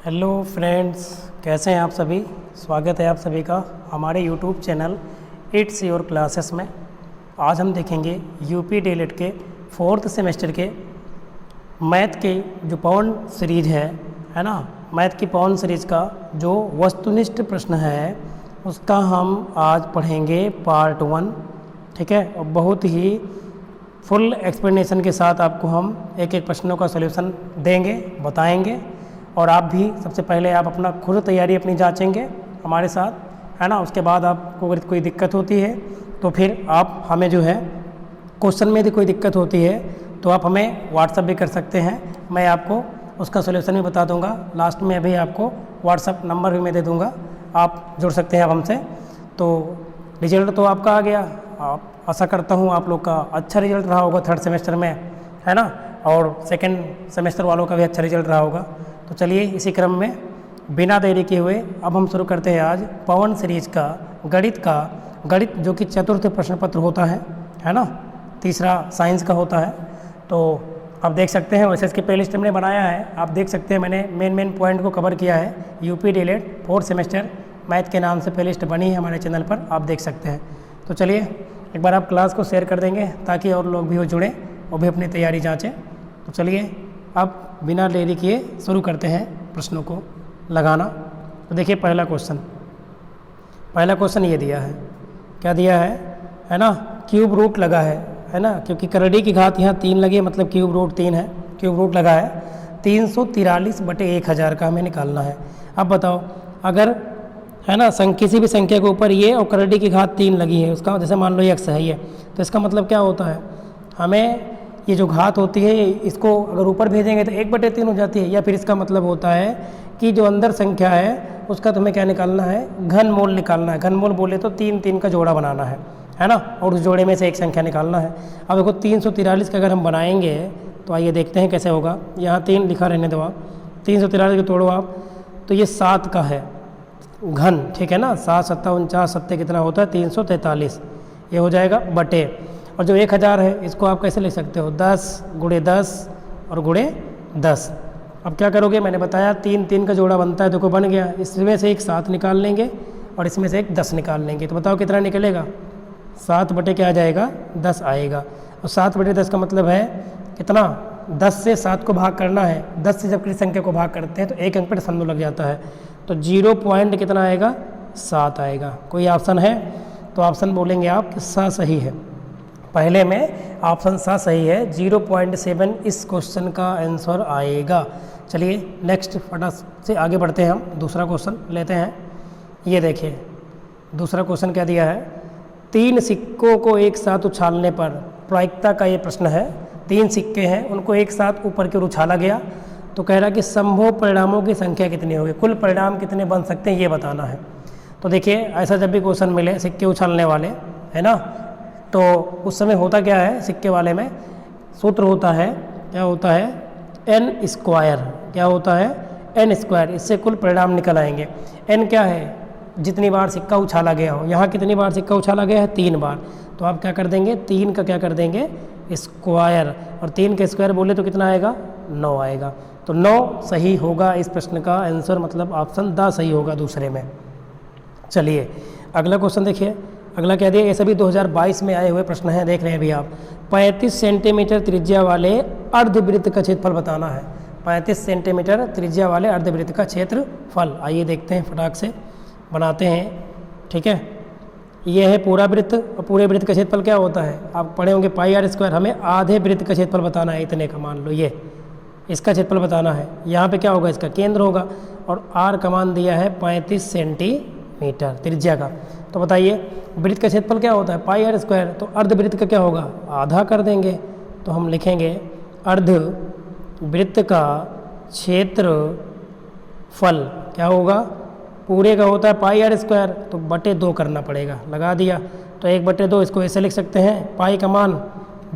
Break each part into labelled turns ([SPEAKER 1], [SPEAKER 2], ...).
[SPEAKER 1] Hello friends, कैसे हैं आप सभी। स्वागत है आप सभी का हमारे YouTube channel it's your classes में। आज हम देखेंगे यूपी डीएलएड के 4th सेमेस्टर के मैथ के जो पवन सीरीज है ना, मैथ की पवन सीरीज का जो वस्तुनिष्ठ प्रश्न है उसका हम आज पढ़ेंगे पार्ट 1। ठीक है, और बहुत ही फुल एक्सप्लेनेशन के साथ आपको हम एक एक प्रश्नों का सॉल्यूशन देंगे, बताएंगे। और आप भी सबसे पहले आप अपना खुद तैयारी अपनी जांचेंगे हमारे साथ, है ना। उसके बाद आपको अगर कोई दिक्कत होती है तो फिर आप हमें जो है क्वेश्चन में यदि कोई दिक्कत होती है तो आप हमें व्हाट्सअप भी कर सकते हैं। मैं आपको उसका सॉल्यूशन भी बता दूंगा। लास्ट में अभी आपको व्हाट्सअप नंबर भी मैं दे दूंगा, आप जुड़ सकते हैं आप हमसे। तो रिजल्ट तो आपका आ गया, आप आशा करता हूँ आप लोग का अच्छा रिजल्ट रहा होगा 3rd सेमेस्टर में, है ना। और 2nd सेमेस्टर वालों का भी अच्छा रिजल्ट रहा होगा। तो चलिए इसी क्रम में बिना देरी किए हुए अब हम शुरू करते हैं आज पवन सीरीज का गणित जो कि 4th प्रश्न पत्र होता है ना, 3रा साइंस का होता है। तो आप देख सकते हैं वैसे इसकी प्लेलिस्ट हमने बनाया है, आप देख सकते हैं मैंने मेन पॉइंट को कवर किया है। UP DElEd 4th semester math के नाम से प्लेलिस्ट बनी है हमारे चैनल पर, आप देख सकते हैं। तो चलिए एक बार आप क्लास को शेयर कर देंगे ताकि और लोग भी हो जुड़े और भी अपनी तैयारी जाँचें। तो चलिए अब बिना देरी किए शुरू करते हैं प्रश्नों को लगाना। तो देखिए पहला क्वेश्चन ये दिया है, क्या दिया है ना, क्यूब रूट लगा है ना, क्योंकि करड़ी की घात यहाँ 3 लगी है, मतलब क्यूब रूट 3 है। क्यूब रूट लगा है 343/1000 का हमें निकालना है। अब बताओ अगर है ना किसी भी संख्या के ऊपर ये और करड़ी की घात 3 लगी है, उसका जैसे मान लो ये x है ये, तो इसका मतलब क्या होता है, हमें ये जो घात होती है इसको अगर ऊपर भेजेंगे तो 1/3 हो जाती है। या फिर इसका मतलब होता है कि जो अंदर संख्या है उसका तुम्हें क्या निकालना है, घनमूल निकालना है। घनमूल बोले तो 3 का जोड़ा बनाना है ना, और उस जोड़े में से एक संख्या निकालना है। अब देखो 343 का अगर हम बनाएंगे तो आइए देखते हैं कैसे होगा। यहाँ 3 लिखा रहने दो आप, 343 को तोड़ो आप तो ये 7 का है घन, ठीक है ना। 7 7 49 7 कितना होता है 343, ये हो जाएगा बटे। और जो 1000 है इसको आप कैसे लिख सकते हो, 10 × 10 और × 10। अब क्या करोगे, मैंने बताया 3 का जोड़ा बनता है, देखो बन गया। इसमें से एक 7 निकाल लेंगे और इसमें से एक 10 निकाल लेंगे, तो बताओ कितना निकलेगा, 7 बटे क्या आ जाएगा 10 आएगा। और 7 बटे 10 का मतलब है कितना, 10 से 7 को भाग करना है। 10 से जब किसी संख्या को भाग करते हैं तो एक अंक पर दशमलव लग जाता है, तो 0 पॉइंट कितना आएगा 7 आएगा। कोई ऑप्शन है तो ऑप्शन बोलेंगे आप कि सा सही है। पहले में ऑप्शन सा सही है, 0.7 इस क्वेश्चन का आंसर आएगा। चलिए नेक्स्ट फटाफट से आगे बढ़ते हैं, हम दूसरा क्वेश्चन लेते हैं। ये देखिए दूसरा क्वेश्चन क्या दिया है, 3 सिक्कों को एक साथ उछालने पर, प्रायिकता का ये प्रश्न है। 3 सिक्के हैं, उनको एक साथ ऊपर की ओर उछाला गया, तो कह रहा है कि संभव परिणामों की संख्या कितनी होगी, कुल परिणाम कितने बन सकते हैं ये बताना है। तो देखिए ऐसा जब भी क्वेश्चन मिले सिक्के उछालने वाले, है ना, तो उस समय होता क्या है, सिक्के वाले में सूत्र होता है, क्या होता है n², क्या होता है n²। इससे कुल परिणाम निकल आएंगे। n क्या है, जितनी बार सिक्का उछाला गया हो। यहाँ कितनी बार सिक्का उछाला गया है 3 बार, तो आप क्या कर देंगे 3 का क्या कर देंगे स्क्वायर, और 3 के स्क्वायर बोले तो कितना आएगा 9 आएगा। तो 9 सही होगा इस प्रश्न का आंसर, मतलब ऑप्शन द सही होगा दूसरे में। चलिए अगला क्वेश्चन देखिए, अगला क्या दिया, ये सभी 2022 में आए हुए प्रश्न हैं, देख रहे हैं अभी आप। 35 सेंटीमीटर त्रिज्या वाले अर्धवृत्त का क्षेत्रफल बताना है। 35 सेंटीमीटर त्रिज्या वाले अर्धवृत्त का क्षेत्रफल, आइए देखते हैं फटाक से बनाते हैं। ठीक है, ये है पूरा वृत्त, और पूरे वृत्त का क्षेत्रफल क्या होता है, आप पढ़े होंगे πr²। हमें आधे वृत्त का क्षेत्रफल बताना है, इतने का मान लो ये इसका क्षेत्रफल बताना है। यहाँ पे क्या होगा, इसका केंद्र होगा, और r का मान दिया है 35 सेंटीमीटर त्रिज्या का। तो बताइए वृत्त का क्षेत्रफल क्या होता है πr², तो अर्धवृत्त का क्या होगा आधा कर देंगे, तो हम लिखेंगे अर्धवृत्त का क्षेत्रफल क्या होगा, पूरे का होता है πr², तो बटे 2 करना पड़ेगा, लगा दिया। तो 1/2 इसको ऐसे लिख सकते हैं, पाई का मान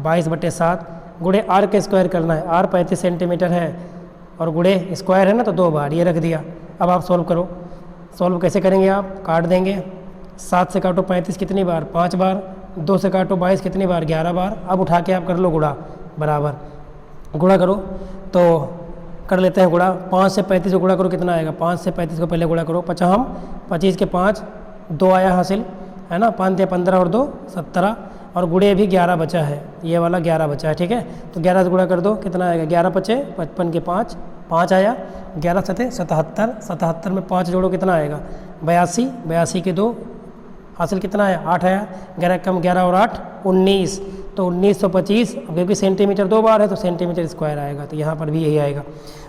[SPEAKER 1] 22/7 गुणे r के स्क्वायर करना है, r 35 सेंटीमीटर है और गुणे स्क्वायर है ना, तो 2 बार ये रख दिया। अब आप सॉल्व करो, सॉल्व कैसे करेंगे, आप काट देंगे। 7 से काटो 35 कितनी बार 5 बार, 2 से काटो 22 कितनी बार 11 बार। अब उठा के आप कर लो गुणा, बराबर गुणा करो तो कर लेते हैं गुणा। 5 से 35 को गुणा करो कितना आएगा, 5 से 35 को पहले गुणा करो, 25 के 5 2 आया हासिल, है ना, 5 या 15 और 2 17, और गुणे भी 11 बचा है, ये वाला 11 बचा है, ठीक है। तो 11 से गुणा कर दो कितना आएगा, 11 बचे, 55 के 5 आया, 11 सते 77, 77 में 5 जोड़ो कितना आएगा 82, 82 के 2 हासिल कितना आया 8 आया, 11 कम 11 और 8 19, तो 1925, क्योंकि सेंटीमीटर 2 बार है तो सेंटीमीटर स्क्वायर आएगा, तो यहाँ पर भी यही आएगा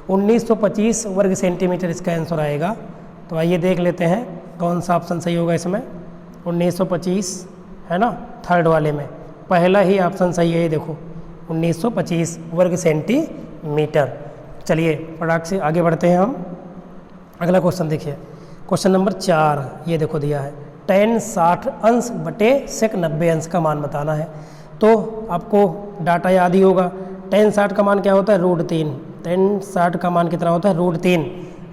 [SPEAKER 1] 1925 वर्ग सेंटीमीटर इसका आंसर आएगा। तो आइए देख लेते हैं कौन सा ऑप्शन सही होगा इसमें। 1925 है ना, थर्ड वाले में पहला ही ऑप्शन सही है, ये देखो 1925 वर्ग सेंटीमीटर। चलिए फटाक से आगे बढ़ते हैं हम। अगला क्वेश्चन देखिए, क्वेश्चन नंबर 4, ये देखो दिया है tan 60 अंश बटे sec 90 अंश का मान बताना है। तो आपको डाटा याद ही होगा, tan 60 का मान क्या होता है √3, tan 60 का मान कितना होता है √3,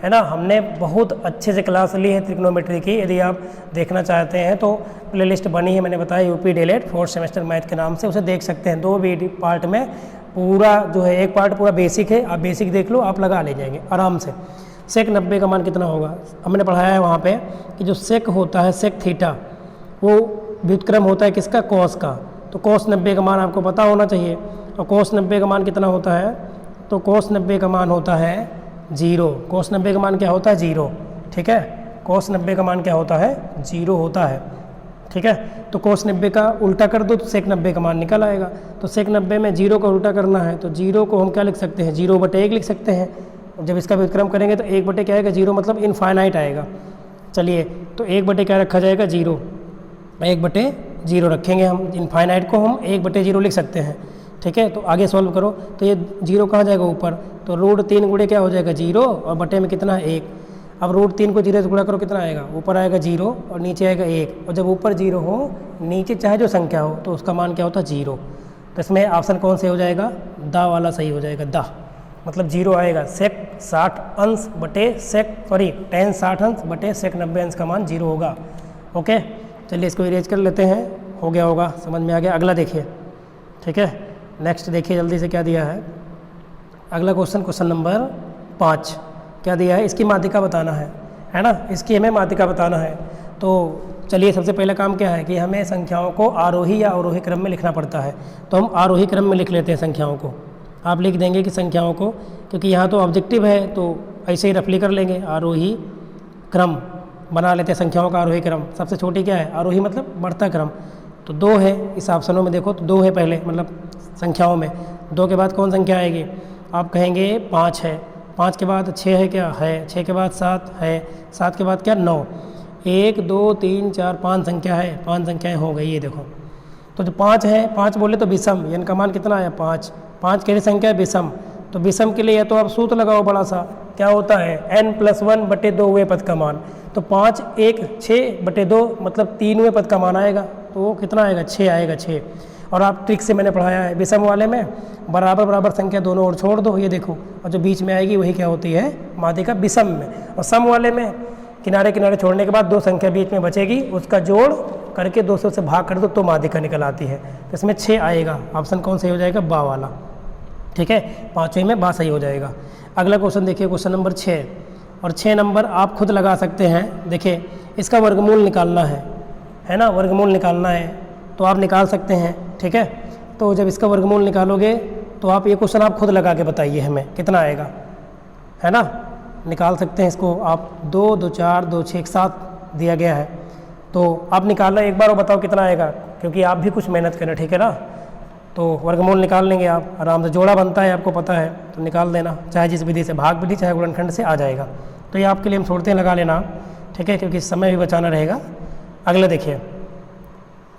[SPEAKER 1] है ना। हमने बहुत अच्छे से क्लास ली है त्रिकोणोमेट्री की, यदि आप देखना चाहते हैं तो प्लेलिस्ट बनी है, मैंने बताया UP DLED 4th semester math के नाम से, उसे देख सकते हैं। 2 पार्ट में पूरा जो है, एक पार्ट पूरा बेसिक है, आप बेसिक देख लो, आप लगा ले जाएंगे आराम से। sec 90 का मान कितना होगा, हमने पढ़ाया है वहाँ पे कि जो sec होता है sec थीटा, वो व्युत्क्रम होता है किसका, cos का। तो cos 90 का मान आपको पता होना चाहिए, और cos 90 का मान कितना होता है, तो cos 90 का मान होता है 0। cos 90 का मान क्या होता है 0, ठीक है। cos 90 का मान क्या होता है 0 होता है, ठीक है। तो cos 90 का उल्टा कर दो तो sec 90 का मान निकल आएगा। तो sec 90 में 0 का उल्टा करना है, तो 0 को हम क्या लिख सकते हैं 0/1 लिख सकते हैं। जब इसका व्युत्क्रम करेंगे तो 1 बटे क्या आएगा 0, मतलब इनफाइनाइट आएगा। चलिए तो 1 बटे क्या रखा जाएगा 0, 1/0 रखेंगे हम, इनफाइनाइट को हम 1/0 लिख सकते हैं, ठीक है। तो आगे सॉल्व करो, तो ये 0 कहाँ जाएगा ऊपर, तो √3 गुणे क्या हो जाएगा 0, और बटे में कितना है 1। अब √3 को 0 से गुणा करो कितना आएगा, ऊपर आएगा 0 और नीचे आएगा 1, और जब ऊपर 0 हो नीचे चाहे जो संख्या हो तो उसका मान क्या होता है 0। तो इसमें ऑप्शन कौन से हो जाएगा, दा वाला सही हो जाएगा, दा मतलब 0 आएगा। sec 60 अंश बटे tan 60 अंश बटे sec 90 अंश का मान 0 होगा। ओके, चलिए इसको इरेज कर लेते हैं, हो गया होगा, समझ में आ गया। अगला देखिए, ठीक है, नेक्स्ट देखिए जल्दी से क्या दिया है। अगला क्वेश्चन नंबर 5 क्या दिया है, इसकी माध्यिका बताना है ना, इसकी हमें माध्यिका बताना है। तो चलिए सबसे पहला काम क्या है कि हमें संख्याओं को आरोही या अवरोही क्रम में लिखना पड़ता है। तो हम आरोही क्रम में लिख लेते हैं संख्याओं को, आप लिख देंगे कि संख्याओं को, क्योंकि यहाँ तो ऑब्जेक्टिव है तो ऐसे ही रफली कर लेंगे, आरोही क्रम बना लेते हैं संख्याओं का आरोही क्रम। सबसे छोटी क्या है, आरोही मतलब बढ़ता क्रम, तो 2 है इस ऑप्शनों में, देखो तो 2 है पहले, मतलब संख्याओं में 2 के बाद कौन संख्या आएगी, आप कहेंगे 5 है, 5 के बाद 6 है क्या है, 6 के बाद 7 है, 7 के बाद क्या 9, 1 2 3 4 5 संख्या है, 5 संख्याएँ हो गई ये देखो। तो जो 5 है, 5 बोले तो विषम, यानी का मान कितना आया 5, 5 कैसी संख्या है विषम। तो विषम के लिए या तो आप सूत्र लगाओ बड़ा सा, क्या होता है n+1/2 हुए पद का मान। तो 5 1 6/2 मतलब 3वें पद का मान आएगा, तो वो कितना आएगा 6 आएगा 6। और आप ट्रिक से मैंने पढ़ाया है विषम वाले में बराबर बराबर संख्या दोनों ओर छोड़ दो, ये देखो, और जो बीच में आएगी वही क्या होती है माध्यिका विषम में। और सम वाले में किनारे किनारे छोड़ने के बाद 2 संख्या बीच में बचेगी, उसका जोड़ करके 200 से भाग कर दो तो माध्यिका निकल आती है। तो इसमें 6 आएगा, ऑप्शन कौन सही हो जाएगा, बा वाला, ठीक है, 5वें में बा सही हो जाएगा। अगला क्वेश्चन देखिए, क्वेश्चन नंबर 6, और 6 नंबर आप खुद लगा सकते हैं। देखिए इसका वर्गमूल निकालना है ना, वर्गमूल निकालना है तो आप निकाल सकते हैं, ठीक है। तो जब इसका वर्गमूल निकालोगे तो आप ये क्वेश्चन आप खुद लगा के बताइए हमें कितना आएगा, है ना, निकाल सकते हैं इसको आप। 2 2 4 2 6 एक साथ दिया गया है, तो आप निकालना एक बार और बताओ कितना आएगा, क्योंकि आप भी कुछ मेहनत करें, ठीक है ना। तो वर्गमूल निकाल लेंगे आप आराम से, जोड़ा बनता है आपको पता है, तो निकाल देना, चाहे जिस विधि से, भाग विधि चाहे गुणनखंड से आ जाएगा। तो ये आपके लिए हम छोड़ते हैं, लगा लेना, ठीक है, क्योंकि समय भी बचाना रहेगा। अगला देखिए,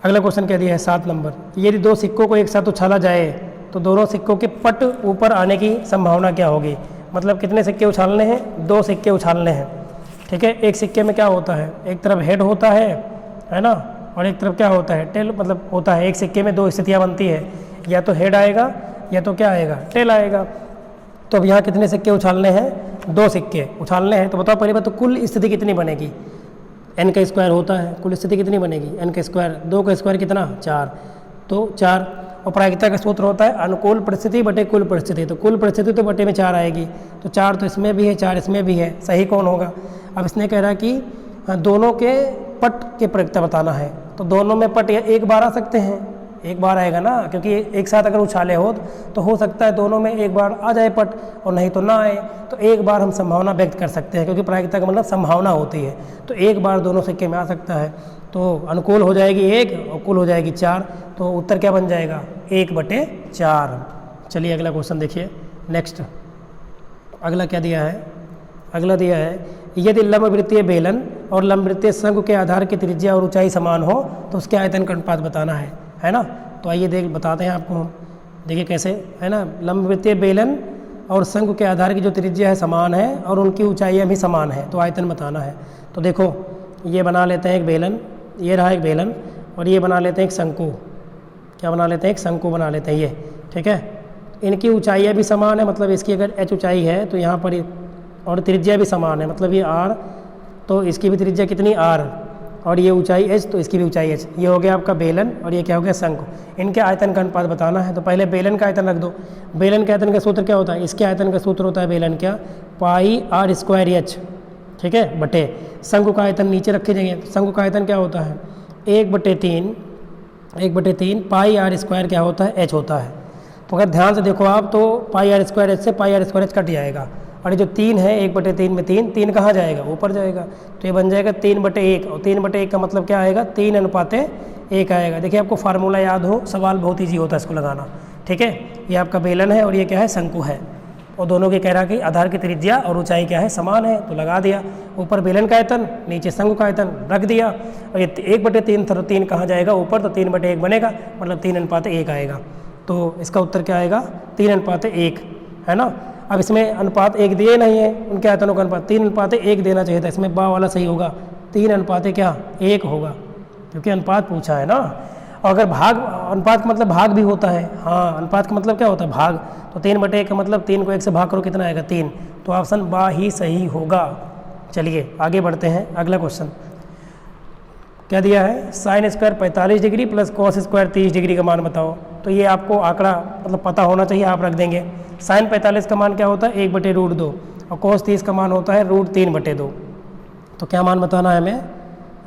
[SPEAKER 1] अगला क्वेश्चन क्या दिया है 7 नंबर, यदि 2 सिक्कों को एक साथ उछाला जाए तो दोनों सिक्कों के पट ऊपर आने की संभावना क्या होगी। मतलब कितने सिक्के उछालने हैं, 2 सिक्के उछालने हैं, ठीक है। एक सिक्के में क्या होता है, एक तरफ हेड होता है ना, और एक तरफ क्या होता है टेल, मतलब होता है, एक सिक्के में 2 स्थितियाँ बनती है, या तो हेड आएगा या तो क्या आएगा टेल आएगा। तो अब यहाँ कितने सिक्के उछालने हैं, 2 सिक्के उछालने हैं। तो बताओ पहले बात, तो कुल स्थिति कितनी बनेगी, n का स्क्वायर होता है, कुल स्थिति कितनी बनेगी n का स्क्वायर, 2 का स्क्वायर कितना 4, तो 4, और प्रायिकता का सूत्र होता है अनुकूल परिस्थिति बटे कुल परिस्थिति। तो कुल परिस्थिति तो बटे में 4 आएगी, तो 4 तो इसमें भी है, 4 इसमें भी है, सही कौन होगा। अब इसने कह रहा कि दोनों के पट की प्रायिकता बताना है, तो दोनों में पट एक बार आ सकते हैं, एक बार आएगा ना, क्योंकि एक साथ अगर उछाले हो तो हो सकता है दोनों में एक बार आ जाए पट और नहीं तो ना आए, तो एक बार हम संभावना व्यक्त कर सकते हैं, क्योंकि प्रायिकता का मतलब संभावना होती है, तो एक बार दोनों सिक्के में आ सकता है। तो अनुकूल हो जाएगी 1 और कुल हो जाएगी 4, तो उत्तर क्या बन जाएगा 1/4। चलिए अगला क्वेश्चन देखिए। नेक्स्ट अगला क्या दिया है, अगला दिया है यदि लंबवृत्तीय बेलन और लंबवृत्तीय शंकु के आधार की त्रिज्या और ऊंचाई समान हो तो उसके आयतन का अनुपात बताना है ना। तो आइए बताते हैं आपको हम, देखिए कैसे, है ना। लंबवृत्तीय बेलन और शंकु के आधार की जो त्रिज्या है समान है और उनकी ऊंचाइयाँ भी समान है, तो आयतन बताना है। तो देखो ये बना लेते हैं एक बेलन, ये रहा एक बेलन, और ये बना लेते हैं एक शंकु। क्या बना लेते हैं, एक शंकु बना लेते हैं ये, ठीक है। इनकी ऊंचाइयाँ भी समान है, मतलब इसकी अगर h ऊंचाई है तो यहाँ पर और त्रिज्या भी समान है, मतलब ये r, तो इसकी भी त्रिज्या कितनी r, और ये ऊंचाई h, तो इसकी भी ऊंचाई h। ये हो गया आपका बेलन और ये क्या हो गया शंकु। इनके आयतन का अनुपात बताना है, तो पहले बेलन का आयतन रख दो। बेलन के आयतन का सूत्र क्या होता है, इसके आयतन का सूत्र होता है बेलन क्या, πr²h, ठीक है, बटे शंकु का आयतन नीचे रखे जाएंगे। शंकु का आयतन क्या होता है 1/3 πr² क्या होता है, h होता है। तो अगर ध्यान से देखो आप तो πr² से πr² कट जाएगा, और ये जो 3 है 1/3 में 3 कहाँ जाएगा, ऊपर जाएगा, तो ये बन जाएगा 3/1, और 3/1 का मतलब क्या आएगा 3:1 आएगा। देखिए आपको फार्मूला याद हो, सवाल बहुत ईजी होता है इसको लगाना, ठीक है। ये आपका बेलन है और ये क्या है शंकु है, और दोनों की कह रहा कि आधार की त्रिज्या और ऊंचाई क्या है समान है, तो लगा दिया। ऊपर बेलन का आयतन, नीचे शंकु का आयतन रख दिया, और ये 1/3 था तो 3 कहाँ जाएगा ऊपर, तो 3/1 बनेगा, मतलब 3:1 आएगा। तो इसका उत्तर क्या आएगा 3:1, है ना। अब इसमें अनुपात 1 दिए नहीं है, उनके आयतनों का अनुपात 3:1 देना चाहिए था, इसमें बा वाला सही होगा, 3:1 होगा, क्योंकि अनुपात पूछा है ना। और अगर भाग, अनुपात का मतलब भाग भी होता है, हाँ अनुपात का मतलब क्या होता है भाग, तो 3/1 का मतलब 3 को 1 से भाग करो कितना आएगा 3, तो ऑप्शन बा ही सही होगा। चलिए आगे बढ़ते हैं, अगला क्वेश्चन क्या दिया है, sin² 45 degree plus cos² 30 degree का मान बताओ। तो ये आपको आंकड़ा मतलब पता होना चाहिए, आप रख देंगे। sin 45 का मान क्या होता है 1/√2, और cos 30 का मान होता है √3/2। तो क्या मान बताना है हमें,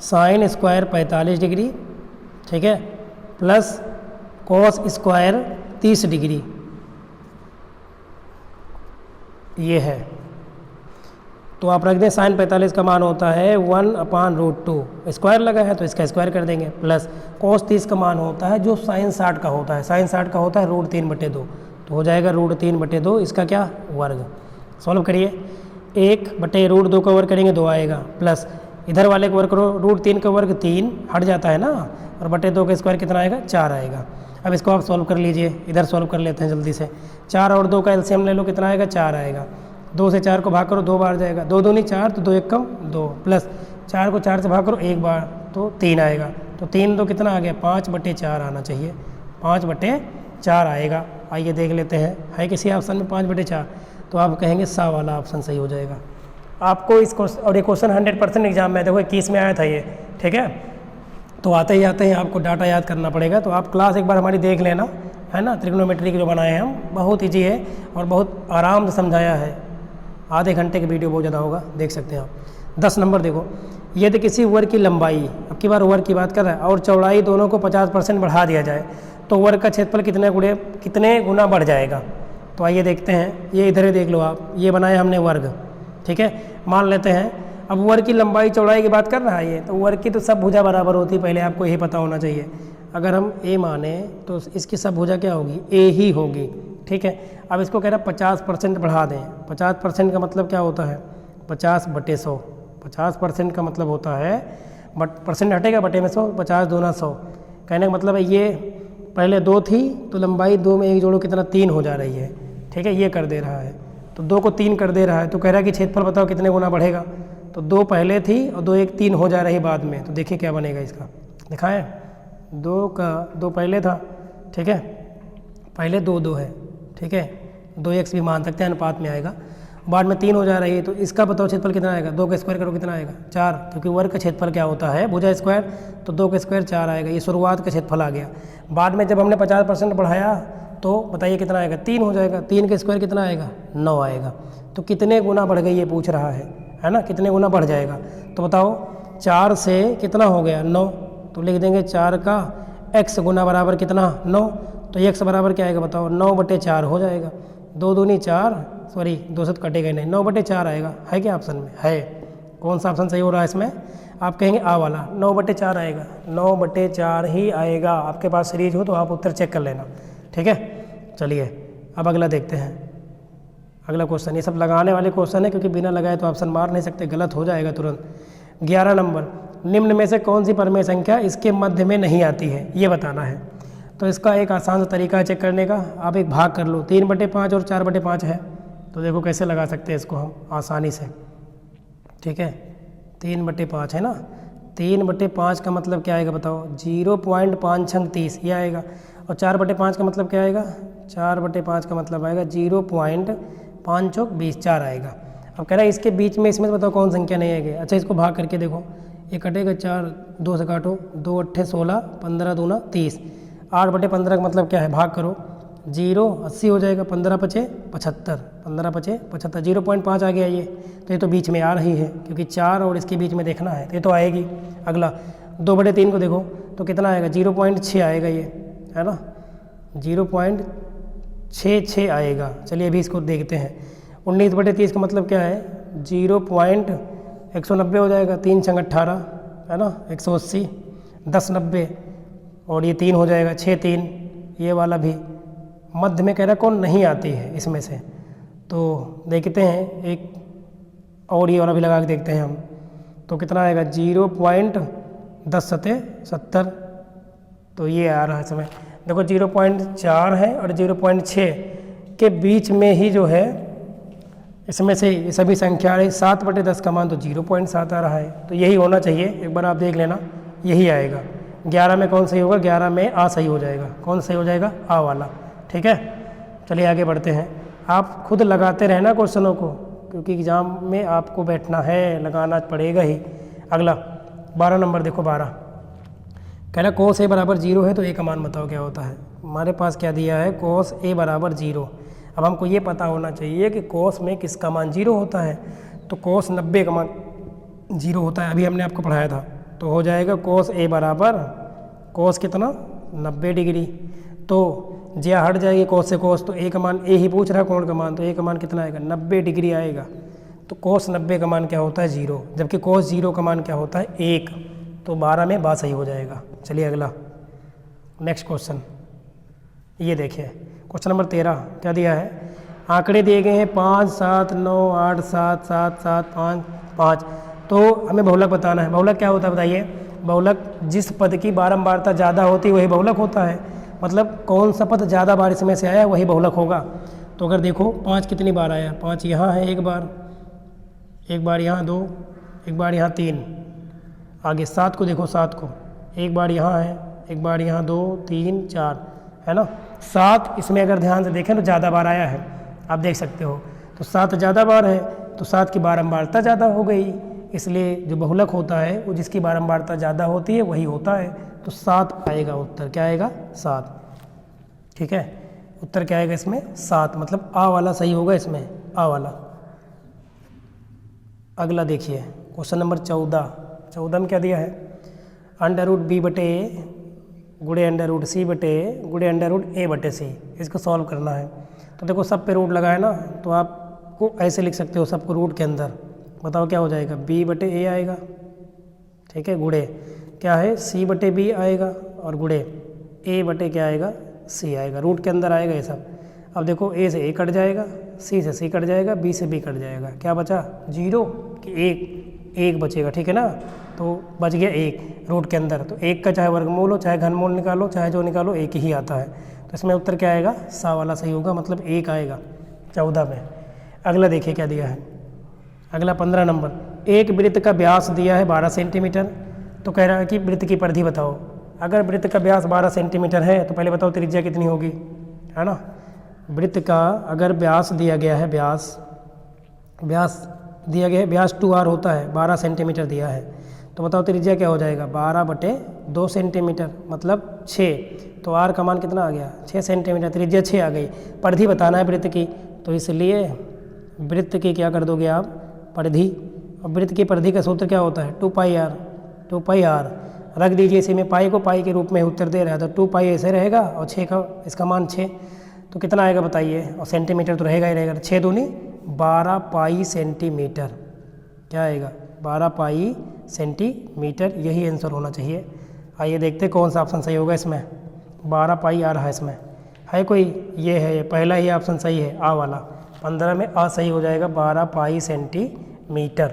[SPEAKER 1] sin² 45 डिग्री, ठीक है, प्लस cos² 30 डिग्री, ये है। तो आप रख दें sin 45 का मान होता है 1/√2, स्क्वायर लगा है तो इसका स्क्वायर कर देंगे, प्लस cos 30 का मान होता है जो sin 60 का होता है, sin 60 का होता है √3/2, तो हो जाएगा √3/2, इसका क्या वर्ग। सॉल्व करिए, 1/√2 का वर्ग करेंगे 2 आएगा, प्लस इधर वाले को वर्ग करो, √3 का वर्ग 3 हट जाता है ना, और /2 का स्क्वायर कितना आएगा 4 आएगा। अब इसको आप सॉल्व कर लीजिए, इधर सॉल्व कर लेते हैं जल्दी से। 4 और 2 का एलसीएम ले लो, कितना आएगा 4 आएगा। 2 से 4 को भाग करो 2 बार जाएगा, 2 दूनी 4 तो 2 1 कम 2, प्लस 4 को 4 से भाग करो 1 बार तो 3 आएगा, तो 3 2 कितना आ गया 5/4 आना चाहिए, 5/4 आएगा। आइए देख लेते हैं, है किसी ऑप्शन में 5/4, तो आप कहेंगे सा वाला ऑप्शन सही हो जाएगा। आपको इस क्वेश्चन, और ये क्वेश्चन 100% एग्जाम में देखो 21 में आया था ये, ठीक है। तो आते ही आपको डाटा याद करना पड़ेगा, तो आप क्लास एक बार हमारी देख लेना, है ना। त्रिग्नोमेट्री की जो बनाए हैं हम, बहुत ईजी है और बहुत आराम से समझाया है, आधे घंटे की वीडियो बहुत ज़्यादा होगा, देख सकते हैं आप। 10 नंबर देखो, यदि किसी वर्ग की लंबाई, अब की बार वर्ग की बात कर रहा है, और चौड़ाई दोनों को 50% बढ़ा दिया जाए तो वर्ग का क्षेत्रफल कितने गुना बढ़ जाएगा। तो आइए देखते हैं, ये इधर ही देख लो आप, ये बनाया हमने वर्ग, ठीक है। मान लेते हैं अब वर्ग की लंबाई चौड़ाई की बात कर रहा है ये, तो वर्ग की तो सब भुजा बराबर होती है, पहले आपको यही पता होना चाहिए। अगर हम a माने तो इसकी सब भुजा क्या होगी a ही होगी, ठीक है। अब इसको कह रहा है 50% बढ़ा दें, 50% का मतलब क्या होता है 50/100, 50% का मतलब होता है, बट परसेंट हटेगा बटे में 100, 50 दूना 100, कहने का मतलब है ये पहले 2 थी तो लंबाई 2 में 1 जोड़ो कितना 3 हो जा रही है, ठीक है, ये कर दे रहा है, तो 2 को 3 कर दे रहा है, तो कह रहा है कि क्षेत्रफल बताओ कितने गुना बढ़ेगा। तो 2 पहले थी और 2 1 3 हो जा रही बाद में, तो देखिए क्या बनेगा इसका, दिखाएं 2 पहले था, ठीक है, पहले 2 है, ठीक है, 2x भी मान सकते हैं, अनुपात में आएगा, बाद में 3 हो जा रही है, तो इसका बताओ क्षेत्रफल कितना आएगा, 2 का स्क्वायर करो कितना आएगा 4, क्योंकि वर्ग का क्षेत्रफल क्या होता है भुजा स्क्वायर, तो 2 का स्क्वायर 4 आएगा। ये शुरुआत का क्षेत्रफल आ गया। बाद में जब हमने 50% बढ़ाया तो बताइए कितना आएगा, 3 हो जाएगा। 3 का स्क्वायर कितना आएगा, 9 आएगा। तो कितने गुना बढ़ गई ये पूछ रहा है ना, कितने गुना बढ़ जाएगा। तो बताओ 4 से कितना हो गया 9, तो लिख देंगे 4 का x गुना बराबर कितना 9, तो x बराबर क्या आएगा बताओ, 9/4 हो जाएगा। 2 दूनी 4, सॉरी 2 से तो कटेगा नहीं, 9/4 आएगा। है क्या ऑप्शन में है, कौन सा ऑप्शन सही हो रहा है इसमें, आप कहेंगे आ वाला 9/4 आएगा, 9/4 ही आएगा। आपके पास सीरीज हो तो आप उत्तर चेक कर लेना, ठीक है। चलिए अब अगला देखते हैं, अगला क्वेश्चन। ये सब लगाने वाले क्वेश्चन है, क्योंकि बिना लगाए तो ऑप्शन मार नहीं सकते, गलत हो जाएगा तुरंत। 11 नंबर, निम्न में से कौन सी परमेय संख्या इसके मध्य में नहीं आती है, ये बताना है। तो इसका एक आसान सा तरीका है चेक करने का, आप एक भाग कर लो, 3/5 और 4/5 है, तो देखो कैसे लगा सकते हैं इसको हम आसानी से, ठीक है। 3/5 है ना, 3/5 का मतलब क्या आएगा बताओ, 0.5 ये आएगा। और 4/5 का मतलब क्या आएगा, 4/5 का मतलब आएगा 0.5 4 आएगा। अब कह रहा है इसके बीच में, इसमें बताओ कौन संख्या नहीं आएगी। अच्छा इसको भाग करके देखो, ये कटेगा 4, 2 से काटो, 2 8 16, 15 दूना 30, 8/15 का मतलब क्या है, भाग करो, 0 80 हो जाएगा, 15 पचे 75, 15 पचे 75, 0.5 आ गया ये। तो ये तो बीच में आ रही है, क्योंकि 4 और इसके बीच में देखना है, तो ये तो आएगी। अगला 2/3 को देखो तो कितना आएगा, 0.6 आएगा ये, है ना, 0.66 आएगा। चलिए अभी इसको देखते हैं। 19/30 का मतलब क्या है, 0.190 हो जाएगा, 3 × 18 है ना, 180, 10/90 और ये 3 हो जाएगा, 6 3, ये वाला भी मध्य में कह रहा कौन नहीं आती है इसमें से। तो देखते हैं एक और ये वाला भी लगा के देखते हैं हम, तो कितना आएगा 0.10 तो ये आ रहा है समय। देखो 0.4 है और 0.6 के बीच में ही जो है इसमें से ये सभी संख्या है। 7/10 का मान तो 0.7 आ रहा है, तो यही होना चाहिए, एक बार आप देख लेना, यही आएगा। 11 में कौन सही होगा, 11 में आ सही हो जाएगा। कौन सही हो जाएगा, आ वाला, ठीक है। चलिए आगे बढ़ते हैं, आप खुद लगाते रहना क्वेश्चनों को, क्योंकि एग्ज़ाम में आपको बैठना है, लगाना पड़ेगा ही। अगला 12 नंबर देखो, 12 कह रहा cos a बराबर 0 है तो a का मान बताओ क्या होता है। हमारे पास क्या दिया है, cos a बराबर 0। अब हमको ये पता होना चाहिए कि cos में किसका मान 0 होता है, तो cos 90 का मान 0 होता है, अभी हमने आपको पढ़ाया था। तो हो जाएगा cos a बराबर cos कितना 90 डिग्री, तो ज्या हट जाएगी cos से cos, तो a का मान, a ही पूछ रहा है कोण का मान, तो a का मान कितना आएगा 90 डिग्री आएगा। तो cos 90 का मान क्या होता है 0, जबकि cos 0 का मान क्या होता है 1, तो 12 में बात सही हो जाएगा। चलिए अगला नेक्स्ट क्वेश्चन, ये देखिए क्वेश्चन नंबर 13 क्या दिया है, आंकड़े दिए गए हैं 5 7 9 8 7 7 7 5 5, तो हमें बहुलक बताना है। बहुलक क्या होता है बताइए, बहुलक जिस पद की बारंबारता ज़्यादा होती है वही बहुलक होता है, मतलब कौन सा पद ज़्यादा बार इसमें से आया वही बहुलक होगा। तो अगर देखो 5 कितनी बार आया, 5 यहाँ है एक बार यहाँ 2, एक बार यहाँ 3, आगे 7 को देखो, 7 को एक बार यहाँ है, एक बार यहाँ 2 3 4 है ना। 7 इसमें अगर ध्यान से देखें तो ज़्यादा बार आया है, आप देख सकते हो, तो 7 ज़्यादा बार है, तो 7 की बारंबारता ज़्यादा हो गई, इसलिए जो बहुलक होता है वो जिसकी बारंबारता ज़्यादा होती है वही होता है। तो 7 आएगा उत्तर, क्या आएगा 7, ठीक है। उत्तर क्या आएगा इसमें 7, मतलब आ वाला सही होगा इसमें, आ वाला। अगला देखिए क्वेश्चन नंबर 14 में क्या दिया है, √b/a गुणे √c/a गुणे √a/c, इसको सॉल्व करना है। तो देखो सब पे रूट लगा है ना, तो आपको ऐसे लिख सकते हो सबको रूट के अंदर, बताओ क्या हो जाएगा, b/a आएगा, ठीक है, गुणे क्या है c/b आएगा, और गुणे a/ क्या आएगा c आएगा, रूट के अंदर आएगा ये सब। अब देखो a से a कट जाएगा, c से c कट जाएगा, b से b कट जाएगा, क्या बचा 0 कि 1 बचेगा, ठीक है ना। तो बच गया 1 रूट के अंदर, तो 1 का चाहे वर्गमूल हो चाहे घनमूल निकालो, चाहे जो निकालो 1 ही आता है। तो इसमें उत्तर क्या आएगा, सा वाला सही होगा, मतलब 1 आएगा 14 में। अगला देखिए क्या दिया है, अगला 15 नंबर, एक वृत्त का व्यास दिया है 12 सेंटीमीटर, तो कह रहा है कि वृत्त की परिधि बताओ। अगर वृत्त का व्यास 12 सेंटीमीटर है तो पहले बताओ त्रिज्या कितनी होगी, है ना। वृत्त का अगर व्यास दिया गया है, व्यास व्यास दिया गया है, व्यास 2r होता है, 12 सेंटीमीटर दिया है। तो बताओ त्रिज्या क्या हो जाएगा, 12/2 सेंटीमीटर मतलब 6। तो r का मान कितना आ गया, 6 सेंटीमीटर, त्रिज्या 6 आ गई। परिधि बताना है वृत्त की, तो इसलिए वृत्त की क्या कर दोगे आप, परिधि। और वृत्त की परिधि का सूत्र क्या होता है, 2πr। 2πr रख दीजिए इसी में, पाई को पाई के रूप में उत्तर दे रहा है, तो 2π ऐसे रहेगा और 6 का इसका मान 6। तो कितना आएगा बताइए, और सेंटीमीटर तो रहेगा ही रहेगा, 6 दूनी 12 पाई सेंटीमीटर। क्या आएगा, 12 पाई सेंटीमीटर, यही आंसर होना चाहिए। आइए देखते कौन सा ऑप्शन सही होगा इसमें। 12 पाई आ रहा है इसमें, है कोई, ये है, ये पहला ही ऑप्शन सही है, आ वाला। 15 में आ सही हो जाएगा, 12 पाई सेंटीमीटर।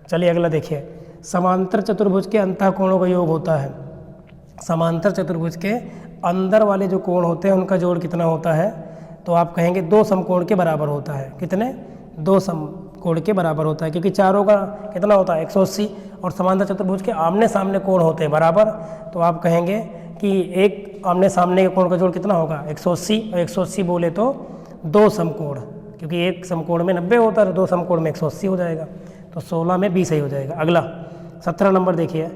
[SPEAKER 1] चलिए अगला देखिए, समांतर चतुर्भुज के अंतःकोणों का योग होता है। समांतर चतुर्भुज के अंदर वाले जो कोण होते हैं उनका जोड़ कितना होता है, तो आप कहेंगे 2 समकोण के बराबर होता है। कितने, 2 समकोण के बराबर होता है, क्योंकि चारों का कितना होता है 180, और समांतर चतुर्भुज के आमने सामने कोण होते हैं बराबर। तो आप कहेंगे कि एक आमने सामने के कोण का जोड़ कितना होगा 180, और 180 बोले तो 2 समकोण, क्योंकि एक समकोण में 90 होता है, तो 2 समकोण में 180 हो जाएगा। तो 16 में 20 सही हो जाएगा। अगला 17 नंबर देखिए,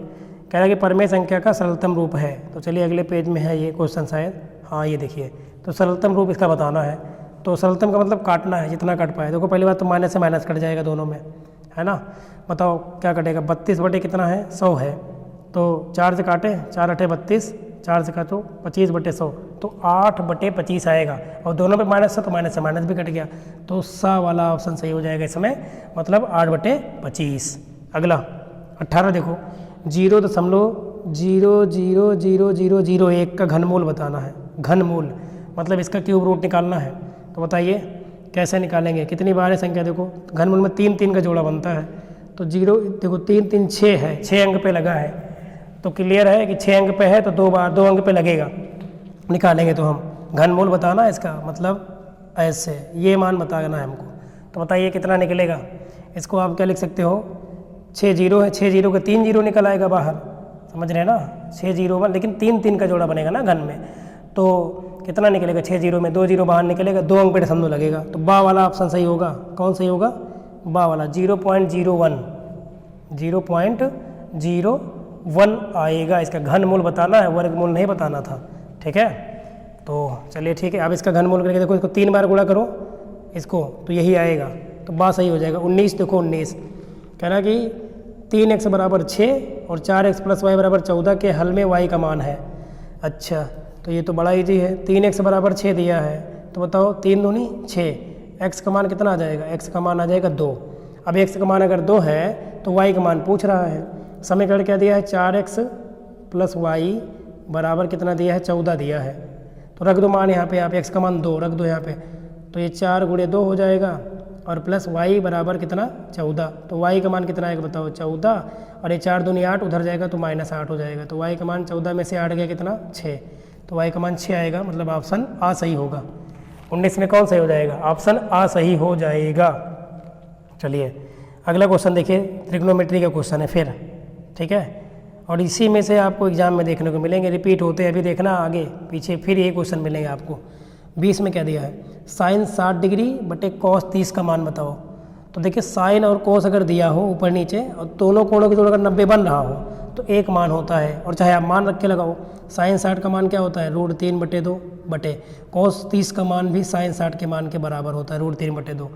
[SPEAKER 1] कह रहा है कि परमेय संख्या का सरलतम रूप है। तो चलिए अगले पेज में है ये क्वेश्चन शायद, हाँ ये देखिए। तो सरलतम रूप इसका बताना है। तो सरलतम का मतलब काटना है, जितना कट पाए। देखो पहली बात तो माइनस से माइनस कट जाएगा दोनों में, है ना। बताओ क्या कटेगा, 32 बटे कितना है 100 है, तो 4 से काटे, 4 8 32, 4 से काटो 25/100, तो 8/25 आएगा। और दोनों पे माइनस है तो माइनस से माइनस भी कट गया, तो सा वाला ऑप्शन सही हो जाएगा इसमें, मतलब 8/25। अगला 18 देखो, 0.0000001 का घनमूल बताना है। घनमूल मतलब इसका क्यूब रूट निकालना है। तो बताइए कैसे निकालेंगे, कितनी बार है संख्या, देखो घनमूल में 3 3 का जोड़ा बनता है। तो 0 देखो 3 3 6 है, 6 अंक पे लगा है, तो क्लियर है कि 6 अंक पे है तो 2 बार 2 अंक पे लगेगा। निकालेंगे तो हम घनमूल बताना है इसका, मतलब ऐसे ये मान बताना है हमको। तो बताइए कितना निकलेगा, इसको आप क्या लिख सकते हो, 6 0 है, 6 0 के 3 0 निकल आएगा बाहर, समझ रहे हैं ना, 6 0 1, लेकिन 3 3 का जोड़ा बनेगा ना घन में, तो कितना निकलेगा, 6 0 में 2 0 बाहर निकलेगा, 2 अंक पे दशमलव लगेगा, तो बा वाला ऑप्शन सही होगा। कौन सही होगा, बा वाला, 0.01 आएगा। इसका घनमूल बताना है, वर्गमूल नहीं बताना था, ठीक है। तो चलिए ठीक है, अब इसका घनमूल करके देखो, इसको 3 बार गुणा करो इसको, तो यही आएगा, तो बा सही हो जाएगा। 19 देखो 19 कह रहा कि 3x बराबर 6 और 4x + y बराबर 14 के हल में y का मान है। अच्छा तो ये तो बड़ा ईजी है, 3x बराबर 6 दिया है, तो बताओ 3 दूनी 6, x का मान कितना आ जाएगा, x का मान आ जाएगा 2। अब x का मान अगर 2 है तो y का मान पूछ रहा है। समीकरण क्या दिया है, 4x + y बराबर कितना दिया है, 14 दिया है। तो रख दो मान यहाँ पे, आप x का मान 2 रख दो यहाँ पे, तो ये 4 × 2 हो जाएगा, और प्लस y बराबर कितना 14। तो y का मान कितना आएगा बताओ 14, और ये 4 दूनी 8 उधर जाएगा तो -8 हो जाएगा। तो y का मान 14 में से 8 गया कितना 6, तो y का मान 6 आएगा, मतलब ऑप्शन आ सही होगा। 19 में कौन सही हो जाएगा, ऑप्शन आ सही हो जाएगा। चलिए अगला क्वेश्चन देखिए, ट्रिग्नोमेट्री का क्वेश्चन है फिर, ठीक है, और इसी में से आपको एग्जाम में देखने को मिलेंगे, रिपीट होते हैं, अभी देखना आगे पीछे फिर ये क्वेश्चन मिलेंगे आपको। 20 में क्या दिया है, साइन 60 डिग्री बटे कॉस 30 का मान बताओ। तो देखिए साइन और कॉस अगर दिया हो ऊपर नीचे और दोनों कोणों के जोड़ अगर 90 बन रहा हो तो एक मान होता है, और चाहे आप मान रख के लगाओ। साइन 60 का मान क्या होता है, √3/2 बटे कॉस 30 का मान भी साइन 60 के मान के बराबर होता है, √3/2।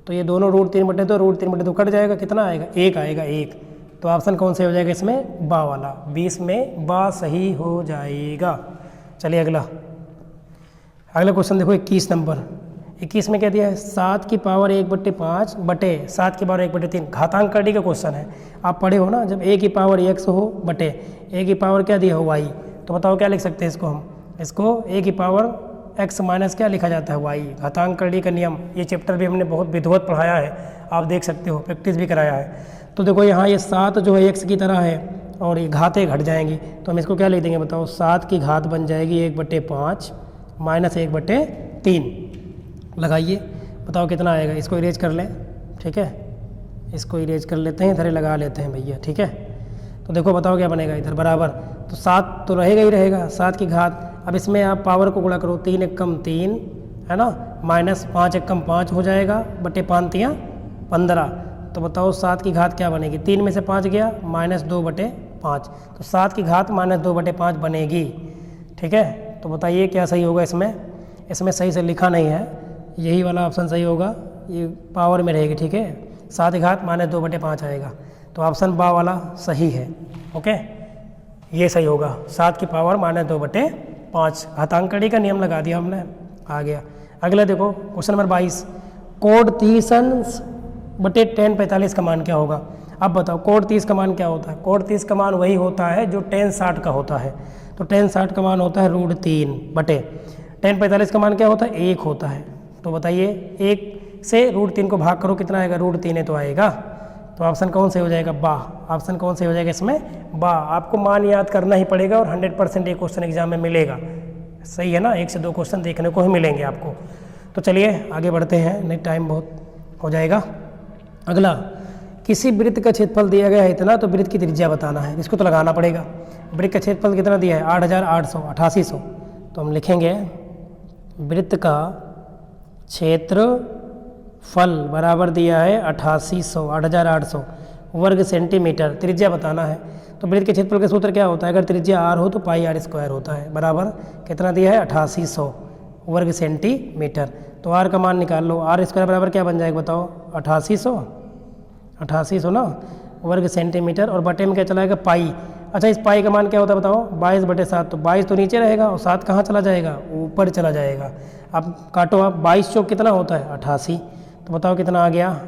[SPEAKER 1] तो ये दोनों √3/2 √3/2 कट जाएगा, कितना आएगा 1 आएगा 1। तो ऑप्शन कौन से हो जाएगा इसमें, बा वाला, 20 में बा सही हो जाएगा। चलिए अगला क्वेश्चन देखो 21 नंबर। 21 में क्या दिया है, 7 की पावर 1/5 बटे 7 की पावर 1/3 घातांक करने का क्वेश्चन है। आप पढ़े हो ना, जब a की पावर x हो बटे a की पावर क्या दिया हो y, तो बताओ क्या लिख सकते हैं इसको हम, इसको a की पावर x माइनस क्या लिखा जाता है y। घातांक करने का नियम, ये चैप्टर भी हमने बहुत विधिवत पढ़ाया है, आप देख सकते हो, प्रैक्टिस भी कराया है। तो देखो यहाँ ये 7 जो है x की तरह है और ये घातें घट जाएंगी, तो हम इसको क्या लिख देंगे बताओ, 7 की घात बन जाएगी 1/5 माइनस 1/3। लगाइए बताओ कितना आएगा, इसको इरेज कर लें, ठीक है, इसको इरेज कर लेते हैं, इधर लगा लेते हैं भैया, ठीक है। तो देखो बताओ क्या बनेगा इधर बराबर, तो 7 तो रहेगा ही रहेगा, 7 की घात। अब इसमें आप पावर को गुणा करो, 3 × 3 है ना, -5 × 5 हो जाएगा, बटे 5 × 15। तो बताओ 7 की घात क्या बनेगी, 3 में से 5 गया -2/5, तो 7 की घात -2/5 बनेगी। ठीक है, तो बताइए क्या सही होगा इसमें। इसमें सही से लिखा नहीं है, यही वाला ऑप्शन सही होगा, ये पावर में रहेगी। ठीक है, 7 की घात -2/5 आएगा, तो ऑप्शन बा वाला सही है। ओके, ये सही होगा, 7 की पावर -2/5। घातांकड़ी का नियम लगा दिया हमने, आ गया। अगला देखो क्वेश्चन नंबर 22, कोड 30/1045 का मान क्या होगा। अब बताओ कोड 30 का मान क्या होता है। कोड 30 का मान वही होता है जो tan 60 का होता है। तो tan 60 का मान होता है √3/tan 45 का मान क्या होता है, 1 होता है। तो बताइए 1 से √3 को भाग करो, कितना आएगा, √3 तो आएगा। तो ऑप्शन कौन से हो जाएगा, बा। ऑप्शन कौन से हो जाएगा इसमें, बा। आपको मान याद करना ही पड़ेगा और 100% ये क्वेश्चन एग्जाम में मिलेगा। सही है ना, 1 से 2 क्वेश्चन देखने को ही मिलेंगे आपको। तो चलिए आगे बढ़ते हैं, नहीं टाइम बहुत हो जाएगा। अगला, किसी वृत्त का क्षेत्रफल दिया गया है इतना, तो वृत्त की त्रिज्या बताना है। इसको तो लगाना पड़ेगा। वृत्त का क्षेत्रफल कितना दिया है, 8800, 8800। तो हम लिखेंगे वृत्त का क्षेत्रफल बराबर दिया है 8800 वर्ग सेंटीमीटर। त्रिज्या बताना है। तो वृत्त के क्षेत्रफल का सूत्र क्या होता है, अगर त्रिज्या r हो तो πr² होता है, बराबर कितना दिया है 8800 वर्ग सेंटीमीटर। तो r का मान निकाल लो, r² बराबर क्या बन जाएगा बताओ, 8800 ना वर्ग सेंटीमीटर, और बटे में क्या चलाएगा, पाई। अच्छा, इस पाई का मान क्या होता है बताओ, 22/7। तो 22 तो नीचे रहेगा और 7 कहाँ चला जाएगा, ऊपर चला जाएगा। अब काटो आप, 22 चौक कितना होता है, 88। तो बताओ कितना आ गया,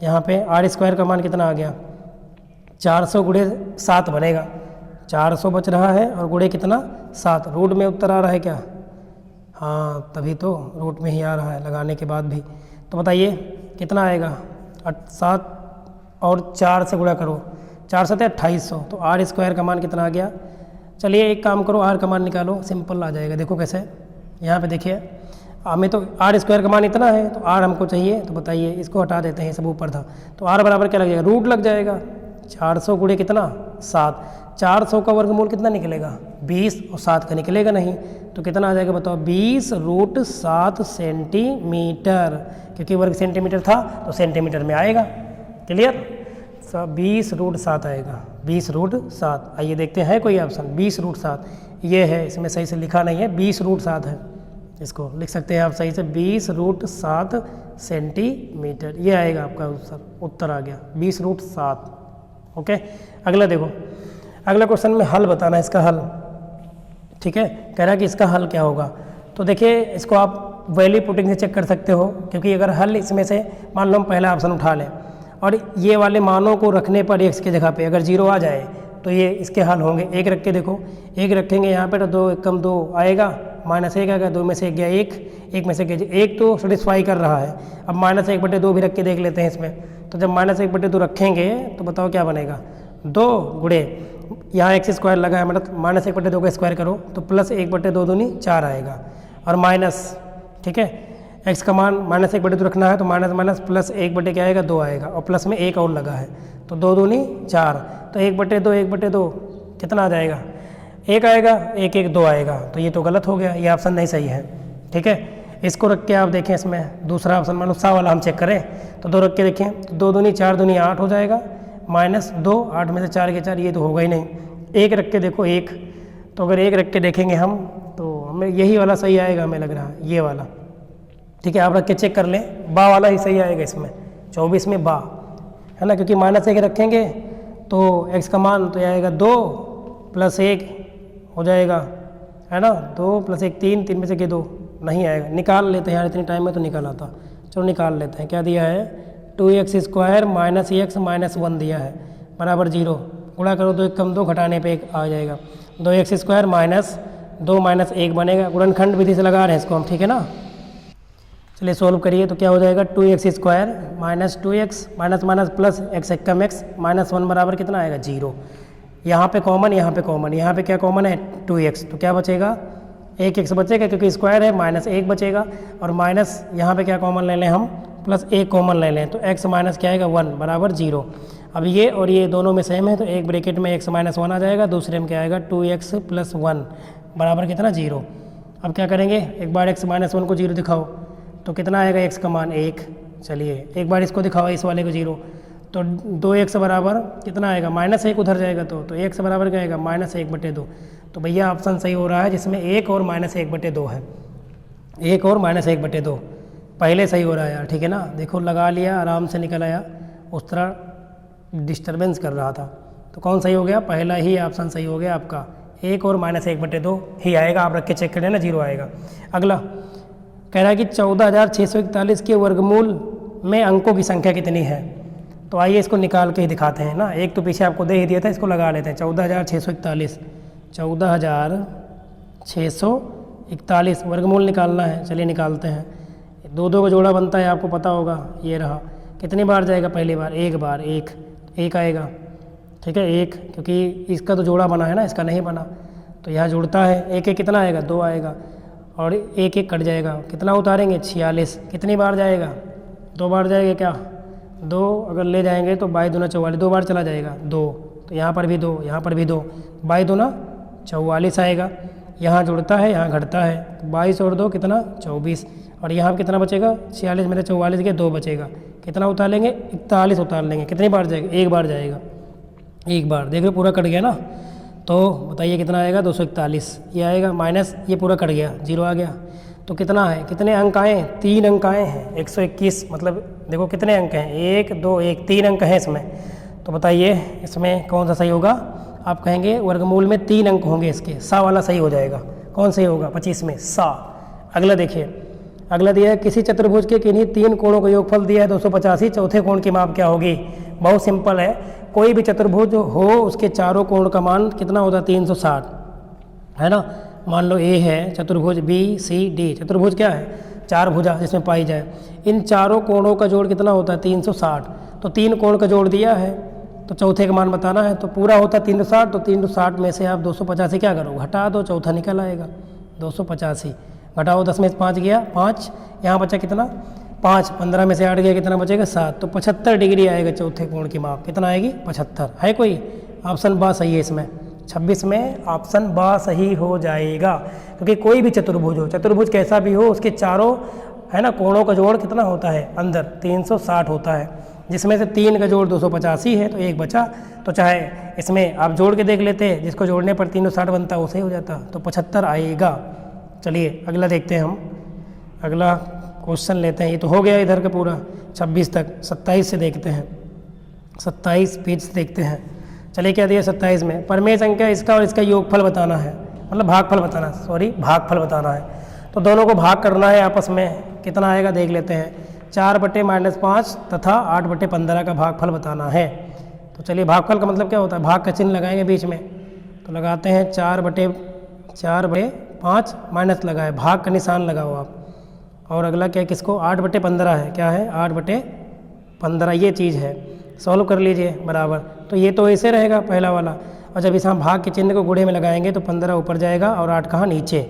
[SPEAKER 1] यहाँ पे r² का मान कितना आ गया, 400 गुणे 7 बनेगा। 400 बच रहा है और गुणे कितना, 7। रूट में उत्तर आ रहा है क्या, हाँ तभी तो रूट में ही आ रहा है लगाने के बाद भी। तो बताइए कितना आएगा, 7 और 4 से गुणा करो, 4 7 2800। तो r² का मान कितना आ गया। चलिए एक काम करो, r का मान निकालो, सिंपल आ जाएगा। देखो कैसे, यहाँ पे देखिए, हमें तो r² का मान इतना है, तो r हमको चाहिए। तो बताइए इसको हटा देते हैं, सब ऊपर था। तो r बराबर क्या लग जाएगा, रूट लग जाएगा। 400 गुणे कितना, 7। 400 का वर्गमूल कितना निकलेगा, 20, और 7 का निकलेगा नहीं। तो कितना आ जाएगा बताओ, 20√7 सेंटीमीटर, क्योंकि वर्ग सेंटीमीटर था तो सेंटीमीटर में आएगा। क्लियर, 20√7 आएगा, 20√7। आइए देखते हैं कोई ऑप्शन, 20√7 ये है, इसमें सही से लिखा नहीं है, 20√7 है। इसको लिख सकते हैं आप सही से, 20√7 सेंटीमीटर, ये आएगा आपका उत्तर आ गया 20√7। ओके, अगला देखो, अगला क्वेश्चन में हल बताना है, इसका हल। ठीक है, कह रहा है कि इसका हल क्या होगा। तो देखिए इसको आप वैल्यू पुटिंग से चेक कर सकते हो, क्योंकि अगर हल इसमें से मान लो हम पहला ऑप्शन उठा लें और ये वाले मानों को रखने पर x की जगह पे अगर 0 आ जाए तो ये इसके हल होंगे। एक रख के देखो, एक रखेंगे यहाँ पे तो 2 1 कम 2 आएगा, -1 आएगा, 2 में से 1 गया 1, 1 में से गया 1, तो सेटिस्फाई कर रहा है। अब -1/2 भी रख के देख लेते हैं इसमें। तो जब -1/2 रखेंगे तो बताओ क्या बनेगा, 2 गुणे यहाँ x² लगा है, मतलब -1/2 का स्क्वायर करो तो +1/2 दूनी 4 आएगा, और माइनस, ठीक है, x का मान -1/2 रखना है तो माइनस प्लस 1 क्या आएगा, 2 आएगा, और प्लस में 1 और लगा है, तो 2 दूनी 4, तो 1/2 कितना आ जाएगा, 1 आएगा, 1 1 2 आएगा। तो ये तो गलत हो गया, ये ऑप्शन नहीं सही है। ठीक है, इसको रख के आप देखें, इसमें दूसरा ऑप्शन मान लो सा वाला हम चेक करें, तो 2 रख के देखें, तो 2 दूनी 4 दूनी 8 हो जाएगा, -2, 8 में से 4 के 4, ये तो होगा ही नहीं। 1 रख के देखो, 1, तो अगर 1 रख के देखेंगे हम तो हमें यही वाला सही आएगा, हमें लग रहा है ये वाला। ठीक है, आप रख के चेक कर लें, बा वाला ही सही आएगा इसमें, 24 में बा है ना, क्योंकि -1 रखेंगे तो x का मान तो आएगा 2 + 1 हो जाएगा, है ना, 2 + 1 3, 3 में से 2 नहीं आएगा, निकाल लेते हैं यार, इतनी टाइम में तो निकाल आता। चलो निकाल लेते हैं, क्या दिया है, 2x² - x - 1 दिया है, बराबर 0। गुणा करो, 2 1 कम 2, घटाने पे 1 आ जाएगा, 2x² - 2 - 1 बनेगा। गुणनखंड विधि से लगा रहे हैं इसको हम, ठीक है ना। चलिए सोल्व करिए, तो क्या हो जाएगा, 2x² - 2x प्लस x कम x -1 बराबर कितना आएगा, 0। यहाँ पे कॉमन, यहाँ पे कॉमन, यहाँ पे क्या कॉमन है, 2x, तो क्या बचेगा, 1x बचेगा क्योंकि स्क्वायर है, -1 बचेगा, और माइनस यहाँ पे क्या कॉमन ले लें हम, +1 कॉमन ले लें, तो x माइनस क्या आएगा, 1 बराबर 0। अब ये और ये दोनों में सेम है, तो एक ब्रैकेट में x - 1 आ जाएगा, दूसरे में क्या आएगा, 2x + 1 बराबर कितना, 0। अब क्या करेंगे, एक बार x - 1 को 0 दिखाओ, तो कितना आएगा x का मान 1, चलिए एक बार इसको दिखाओ, इस वाले को 0, तो 2x बराबर कितना आएगा, -1 उधर जाएगा तो x बराबर क्या आएगा, -1/2। तो भैया ऑप्शन सही हो रहा है जिसमें 1 और -1/2 है, 1 और -1/2 पहले सही हो रहा है यार, ठीक है ना। देखो लगा लिया, आराम से निकल आया, उस तरह डिस्टर्बेंस कर रहा था। तो कौन सही हो गया, पहला ही ऑप्शन सही हो गया आपका, 1 और -1/2 ही आएगा, आप रख के चेक करें ना, 0 आएगा। अगला कह रहा है कि 14,641 के वर्गमूल में अंकों की संख्या कितनी है। तो आइए इसको निकाल के ही दिखाते हैं ना, एक तो पीछे आपको दे ही दिया था, इसको लगा लेते हैं। 14,641, 14,641 वर्गमूल निकालना है, चलिए निकालते हैं। 2 का जोड़ा बनता है, आपको पता होगा, ये रहा। कितनी बार जाएगा, पहली बार 1 बार, 1 आएगा, ठीक है 1, क्योंकि इसका तो जोड़ा बना है ना, इसका नहीं बना, तो यहाँ जुड़ता है। 1 कितना आएगा, 2 आएगा, और 1 कट जाएगा, कितना उतारेंगे 46। कितनी बार जाएगा, 2 बार जाएगा क्या, 2 अगर ले जाएंगे तो 22 दूना 44, 2 बार चला जाएगा 2, तो यहाँ पर भी 2, यहाँ पर भी 2, 22 दूना 44 आएगा। यहाँ जुड़ता है, यहाँ घटता है, 22 और 2 कितना 24, और यहाँ कितना बचेगा 46 मेरे 44 के 2 बचेगा, कितना उतार लेंगे 41 उतार लेंगे। कितनी बार जाएगा, 1 बार जाएगा, 1 बार, देख लो पूरा कट गया ना। तो बताइए कितना आएगा, 241 ये आएगा, माइनस ये पूरा कट गया, 0 आ गया। तो कितना है, कितने अंक आए, 3 अंक आए हैं, 121, मतलब देखो कितने अंक हैं, 1 2 1 3 अंक हैं इसमें। तो बताइए इसमें कौन सा सही होगा, आप कहेंगे वर्गमूल में 3 अंक होंगे इसके, सा वाला सही हो जाएगा। कौन सही होगा, 25 में सा। अगला देखिए, अगला दिया है किसी चतुर्भुज के किन्हीं 3 कोणों का योगफल दिया है 285, चौथे कोण की माप क्या होगी। बहुत सिंपल है, कोई भी चतुर्भुज हो उसके चारों कोण का मान कितना होता है 360, है ना। मान लो ए है चतुर्भुज, बी सी डी, चतुर्भुज क्या है, 4 भुजा जिसमें पाई जाए। इन चारों कोणों का जोड़ कितना होता है 360, तो 3 कोण का जोड़ दिया है, तो चौथे का मान बताना है, तो पूरा होता है 360, तो 360 में से आप 285 क्या करो, घटा दो, चौथा निकल आएगा 285। घटाओ 10 में से 5 गया 5, यहाँ बचा कितना 5, 15 में से 8 गया, कितना बचेगा 7, तो 75 डिग्री आएगा चौथे कोण की माप, कितना आएगी 75। है कोई ऑप्शन बा सही है इसमें, 26 में ऑप्शन बा सही हो जाएगा। क्योंकि कोई भी चतुर्भुज हो, चतुर्भुज कैसा भी हो, उसके चारों है ना कोणों का जोड़ कितना होता है अंदर 360 होता है, जिसमें से 3 का जोड़ 285 है, तो 1 बचा। तो चाहे इसमें आप जोड़ के देख लेते, जिसको जोड़ने पर 360 बनता है उसे हो जाता, तो 75 आएगा। चलिए अगला देखते हैं हम, अगला क्वेश्चन लेते हैं। ये तो हो गया इधर का पूरा 26 तक, 27 से देखते हैं, 27 पेज से देखते हैं। चलिए क्या दिया 27 में, परमेय संख्या इसका और इसका योगफल बताना है, मतलब भागफल बताना, भागफल बताना है। तो दोनों को भाग करना है आपस में, कितना आएगा देख लेते हैं। 4/-5 तथा 8/15 का भागफल बताना है। तो चलिए भागफल का मतलब क्या होता है, भाग का चिन्ह लगाएंगे बीच में, तो लगाते हैं 4/5 माइनस लगाए, भाग का निशान लगाओ आप। और अगला क्या है, किसको 8/15 है, क्या है 8/15 ये चीज़ है, सॉल्व कर लीजिए बराबर। तो ये तो ऐसे रहेगा पहला वाला, और जब इस हम भाग के चिन्ह को गुणे में लगाएंगे तो 15 ऊपर जाएगा और 8 कहाँ नीचे।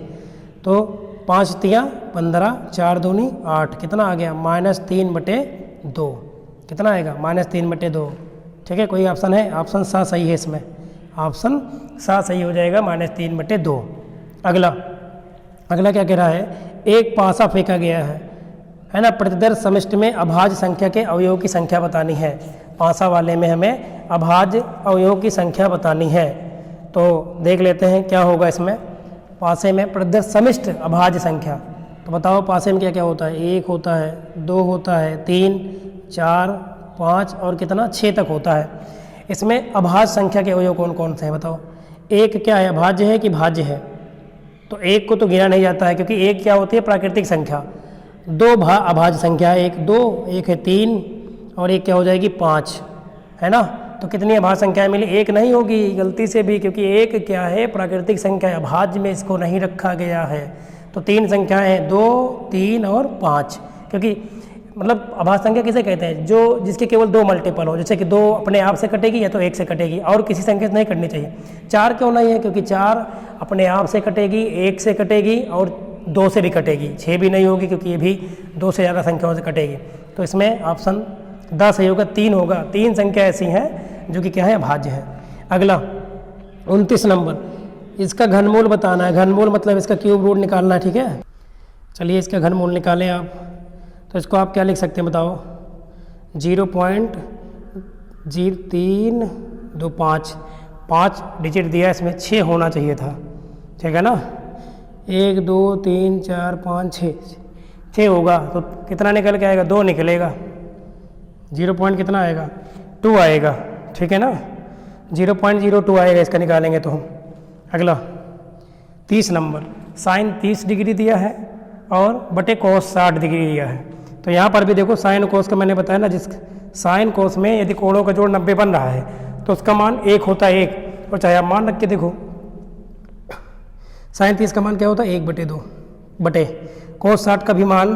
[SPEAKER 1] तो 5 तियाँ 15, 4 दूनी 8, कितना आ गया -3/2, कितना आएगा -3/2। ठीक है, कोई ऑप्शन है, ऑप्शन सा सही है इसमें, ऑप्शन सा सही हो जाएगा -3/2। अगला क्या कह रहा है, एक पासा फेंका गया है ना, प्रतिदर्श समष्टि में अभाज्य संख्या के अवयव की संख्या बतानी है। पासा वाले में हमें अभाज्य अवयव की संख्या बतानी है। तो देख लेते हैं क्या होगा इसमें। पासे में प्रतिदर्श समिष्ट अभाज्य संख्या, तो बताओ पासे में क्या क्या होता है, 1 होता है, 2 होता है, 3 4 5 और कितना 6 तक होता है। इसमें अभाज्य संख्या के अवयव कौन कौन से हैं बताओ। 1 क्या है, अभाज्य है कि भाज्य है, तो 1 को तो गिना नहीं जाता है, क्योंकि 1 क्या होती है प्राकृतिक संख्या। 2 अभाज्य संख्या है, 1 2, 1 है 3 और 1 क्या हो जाएगी 5, है ना। तो कितनी अभाज्य संख्याएं मिली, 1 नहीं होगी गलती से भी, क्योंकि 1 क्या है प्राकृतिक संख्या है, अभाज्य में इसको नहीं रखा गया है। तो 3 संख्याएं हैं, 2 3 और 5, क्योंकि मतलब अभाज्य संख्या किसे कहते हैं, जो जिसके केवल 2 मल्टीपल हो, जैसे कि 2 अपने आप से कटेगी या तो 1 से कटेगी, और किसी संख्या से नहीं कटनी चाहिए। 4 क्यों नहीं है, क्योंकि 4 अपने आप से कटेगी, 1 से कटेगी और 2 से भी कटेगी, 6 भी नहीं होगी क्योंकि ये भी 2 से ज़्यादा संख्याओं से कटेगी। तो इसमें ऑप्शन द सही होगा, 3 होगा। 3 संख्या ऐसी हैं जो कि क्या है अभाज्य है। अगला 29 नंबर, इसका घनमूल बताना है। घनमूल मतलब इसका क्यूब रूट निकालना है, ठीक है। चलिए इसका घनमूल निकालें आप। तो इसको आप क्या लिख सकते हैं बताओ, 0.0325, 5 डिजिट दिया, इसमें 6 होना चाहिए था, ठीक है ना। 1 2 3 4 5 6 होगा तो कितना निकल के आएगा, 2 निकलेगा। 0 पॉइंट कितना आएगा, 2 आएगा, ठीक है ना, 0.02 आएगा इसका निकालेंगे तो हम। अगला 30 नंबर, साइन 30 डिग्री दिया है और बटे कोस 60 डिग्री दिया है। तो यहाँ पर भी देखो साइन कोस का मैंने बताया ना, जिस साइन कोस में यदि कोणों का जोड़ 90 बन रहा है तो उसका मान 1 होता है 1, और चाहे आप मान रख के देखो साइन 30 का मान क्या होता है 1/2 बटे कोस 60 का भी मान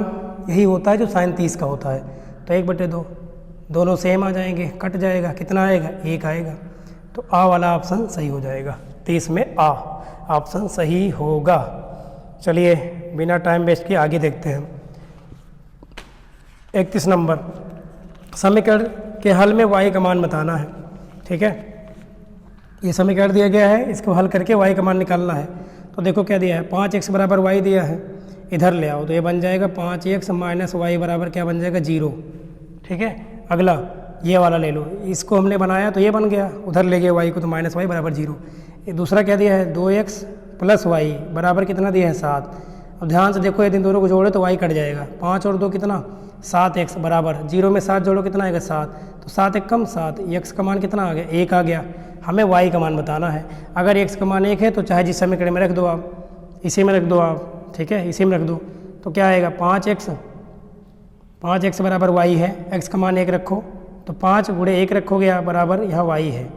[SPEAKER 1] यही होता है जो साइन 30 का होता है, तो 1/2, दोनों सेम आ जाएंगे, कट जाएगा, कितना आएगा 1 आएगा। तो आ वाला ऑप्शन सही हो जाएगा, 30 में आ ऑप्शन सही होगा। चलिए बिना टाइम वेस्ट किए आगे देखते हैं। 31 नंबर, समीकरण के हल में y का मान बताना है, ठीक है। ये समीकरण दिया गया है, इसको हल करके y का मान निकालना है। तो देखो क्या दिया है, 5x बराबर y दिया है, इधर ले आओ तो ये बन जाएगा 5x माइनस वाई बराबर क्या बन जाएगा 0, ठीक है। अगला ये वाला ले लो, इसको हमने बनाया तो ये बन गया, उधर ले गए y को तो माइनस वाई बराबर 0। ये दूसरा क्या दिया है 2x प्लस वाई बराबर कितना दिया है 7। अब ध्यान से देखो यदि इन दोनों को जोड़े तो y कट जाएगा, 5 और 2 कितना 7x बराबर 0 में 7 जोड़ो कितना आएगा 7, तो 7 एक कम 7, x का मान कितना आ गया 1 आ गया। हमें y का मान बताना है, अगर x का मान 1 है तो चाहे जिस समीकरण में रख दो आप, इसी में रख दो आप, ठीक है, इसी में रख दो तो क्या आएगा 5x बराबर y है, x का मान 1 रखो तो 5 गुणे 1 रखोगे आप बराबर यहाँ y है,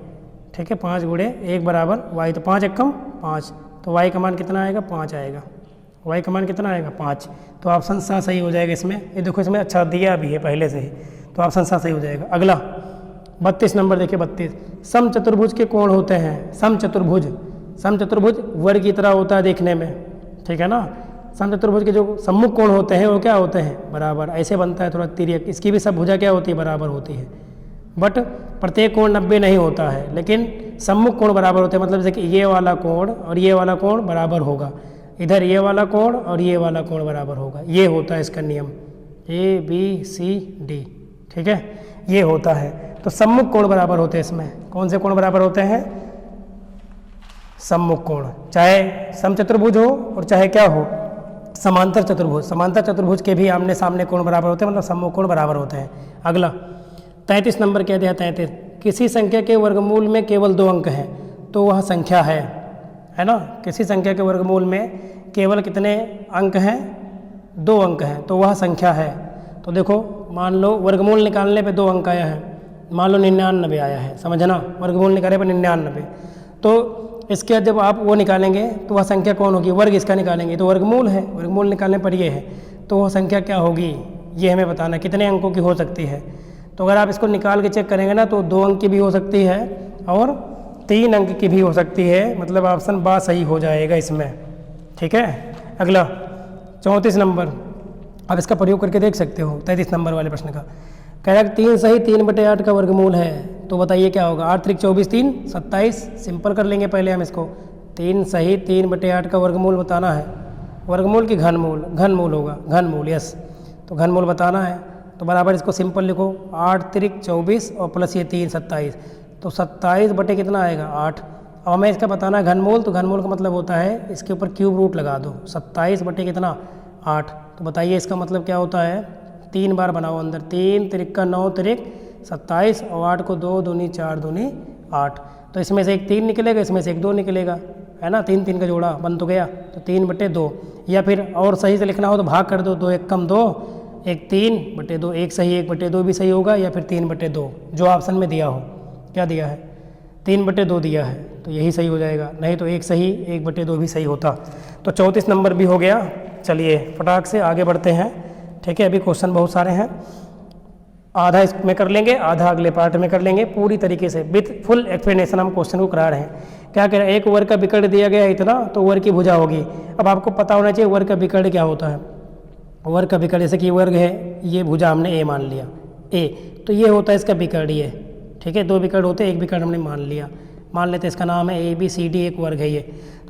[SPEAKER 1] ठीक है, 5 गुणे 1 बराबर y, तो 5 एक कम 5, तो y का मान कितना आएगा 5 आएगा, y का मान कितना आएगा 5। तो ऑप्शन सा सही हो जाएगा इसमें। ये देखो इसमें अच्छा दिया भी है पहले से ही, तो ऑप्शन सा सही हो जाएगा। अगला 32 नंबर देखिए, 32, समचतुर्भुज के कोण होते हैं, समचतुर्भुज वर्ग की तरह होता है देखने में, ठीक है ना। समचतुर्भुज के जो सम्मुख कोण होते हैं वो क्या होते हैं बराबर, ऐसे बनता है थोड़ा तिर्यक, इसकी भी सब भुजा क्या होती है बराबर होती है, बट प्रत्येक कोण 90 नहीं होता है, लेकिन सम्मुख कोण बराबर होते हैं। मतलब जैसे कि ये वाला कोण और ये वाला कोण बराबर होगा, इधर ये वाला कोण और ये वाला कोण बराबर होगा, ये होता है इसका नियम ABCD, ठीक है, ये होता है। तो सम्मुख कोण बराबर होते हैं इसमें, कौन से कोण बराबर होते हैं सम्मुख कोण, चाहे समचतुर्भुज हो और चाहे क्या हो समांतर चतुर्भुज। समांतर चतुर्भुज के भी आमने सामने कोण बराबर होते हैं, मतलब सम्मुख कोण बराबर होते हैं। अगला 33 नंबर क्या दिया 33, किसी संख्या के वर्गमूल में केवल 2 अंक हैं तो वह संख्या है ना। किसी संख्या के वर्गमूल में केवल कितने अंक हैं 2 अंक हैं तो वह संख्या है। तो देखो मान लो वर्गमूल निकालने पे 2 अंक आया है, मान लो 99 आया है, समझना, वर्गमूल निकाले पर 99, तो इसके बाद जब आप वो निकालेंगे तो वह संख्या कौन होगी, वर्ग इसका निकालेंगे तो वर्गमूल है, वर्गमूल निकालने पर ये है, तो वह संख्या क्या होगी ये हमें बताना, कितने अंकों की हो सकती है। तो अगर आप इसको निकाल के चेक करेंगे ना तो 2 अंक की भी हो सकती है और 3 अंक की भी हो सकती है, मतलब ऑप्शन बा सही हो जाएगा इसमें, ठीक है। अगला 34 नंबर, आप इसका प्रयोग करके देख सकते हो 33 नंबर वाले प्रश्न का। कह रहा है 3 सही 3/8 का वर्गमूल है, तो बताइए क्या होगा। 8 3 24 3 27, सिंपल कर लेंगे पहले हम इसको। 3 सही 3/8 का वर्गमूल बताना है, वर्गमूल की घनमूल होगा, घनमूल, यस, तो घनमूल बताना है। तो बराबर इसको सिंपल लिखो, 8 3 24 और प्लस ये 3 27, तो 27 बटे कितना आएगा 8। अब हमें इसका बताना है घनमूल, तो घनमूल का मतलब होता है इसके ऊपर क्यूब रूट लगा दो, 27 बटे कितना 8। तो बताइए इसका मतलब क्या होता है, 3 बार बनाओ अंदर, 3 3 9 3 27 और 8 को 2 दूनी 4 दूनी 8, तो इसमें से एक 3 निकलेगा, इसमें से एक 2 निकलेगा, है ना, 3 3 का जोड़ा बन तो गया, तो 3/2। या फिर और सही से लिखना हो तो भाग कर दो, 2 1 कम 2, एक 3/2, एक सही 1/2 भी सही होगा, या फिर 3/2 जो ऑप्शन में दिया हो। क्या दिया है 3/2 दिया है, तो यही सही हो जाएगा, नहीं तो एक सही 1/2 भी सही होता। तो 34 नंबर भी हो गया। चलिए फटाक से आगे बढ़ते हैं, ठीक है। अभी क्वेश्चन बहुत सारे हैं, आधा इसमें कर लेंगे, आधा अगले पार्ट में कर लेंगे, पूरी तरीके से विथ फुल एक्सप्लेनेशन हम क्वेश्चन को करा रहे हैं। क्या कह रहे हैं, एक वर्ग का विकर्ण दिया गया है इतना, तो वर्ग की भुजा होगी। अब आपको पता होना चाहिए वर्ग का विकर्ण क्या होता है। वर्ग का विकर्ण जैसे कि वर्ग है, ये भुजा हमने ए मान लिया, ए, तो ये होता है इसका विकर्ण, ये, ठीक है। 2 विकर्ण होते हैं, एक विकर्ण हमने मान लिया, मान लेते हैं इसका नाम है ABCD, एक वर्ग है ये।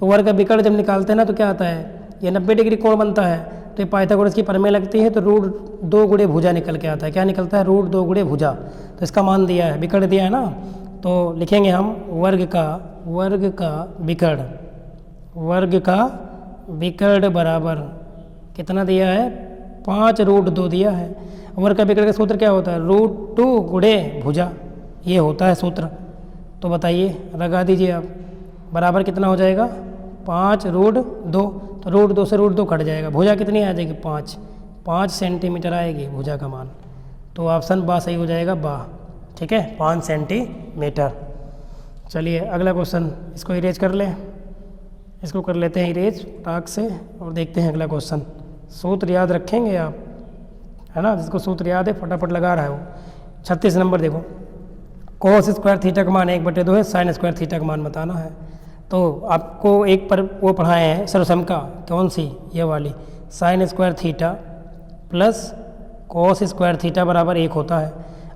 [SPEAKER 1] तो वर्ग का विकर्ण जब निकालते हैं ना तो क्या आता है, ये 90 डिग्री कोण बनता है, तो ये पाइथागोरस की प्रमेय लगती है, तो रूट 2 गुणे भुजा निकल के आता है। क्या निकलता है? रूट 2 गुणे भुजा। तो इसका मान दिया है, विकर्ण दिया है ना, तो लिखेंगे हम वर्ग का विकर्ण बराबर कितना दिया है? 5 रूट 2 दिया है। वर्ग का विकर्ण का सूत्र क्या होता है? रूट 2 गुणे भुजा, ये होता है सूत्र। तो बताइए, लगा दीजिए आप, बराबर कितना हो जाएगा? 5 रूट 2। तो रूट 2 से रूट 2 कट जाएगा, भुजा कितनी आ जाएगी? 5 सेंटीमीटर आएगी भुजा का मान। तो ऑप्शन बा सही हो जाएगा, बा। ठीक है, 5 सेंटीमीटर। चलिए अगला क्वेश्चन, इसको इरेज कर लें, इसको कर लेते हैं इरेज टाक से और देखते हैं अगला क्वेश्चन। सूत्र याद रखेंगे आप, है ना, जिसको सूत्र याद है फटाफट लगा रहा है वो। 36 नंबर देखो, कोस स्क्वायर थीटा का मान 1/2 है, साइन स्क्वायर थीटा का मान बताना है। तो आपको एक पर वो पढ़ाए हैं सर्वसमका, कौन सी? ये वाली, sine square theta plus cos square theta बराबर 1 होता है।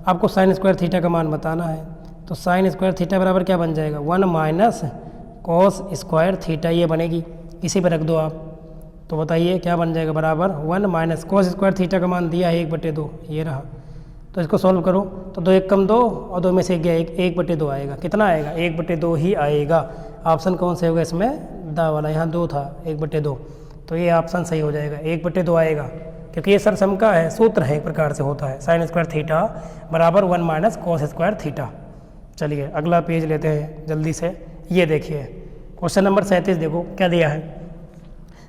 [SPEAKER 1] आपको साइन स्क्वायर थीटा का मान बताना है, तो साइन स्क्वायर थीटा बराबर क्या बन जाएगा? 1 माइनस कोस स्क्वायर थीटा, ये बनेगी, इसी पर रख दो आप। तो बताइए क्या बन जाएगा? बराबर 1 माइनस कोस स्क्वायर थीटा का मान दिया है 1/2, ये रहा। तो इसको सॉल्व करो, तो 2 1 कम 2 और 2 में से 1 गया, 1/2 आएगा। कितना आएगा? 1/2 ही आएगा। ऑप्शन कौन से होगा इसमें? दा वाला, यहाँ 2 था, 1/2। तो ये ऑप्शन सही हो जाएगा, 1/2 आएगा, क्योंकि ये सरसमका है, सूत्र है, एक प्रकार से होता है। साइन स्क्वायर थीटा बराबर 1 माइनस कोस स्क्वायर थीटा। चलिए अगला पेज लेते हैं जल्दी से। ये देखिए क्वेश्चन नंबर 37, देखो क्या दिया है।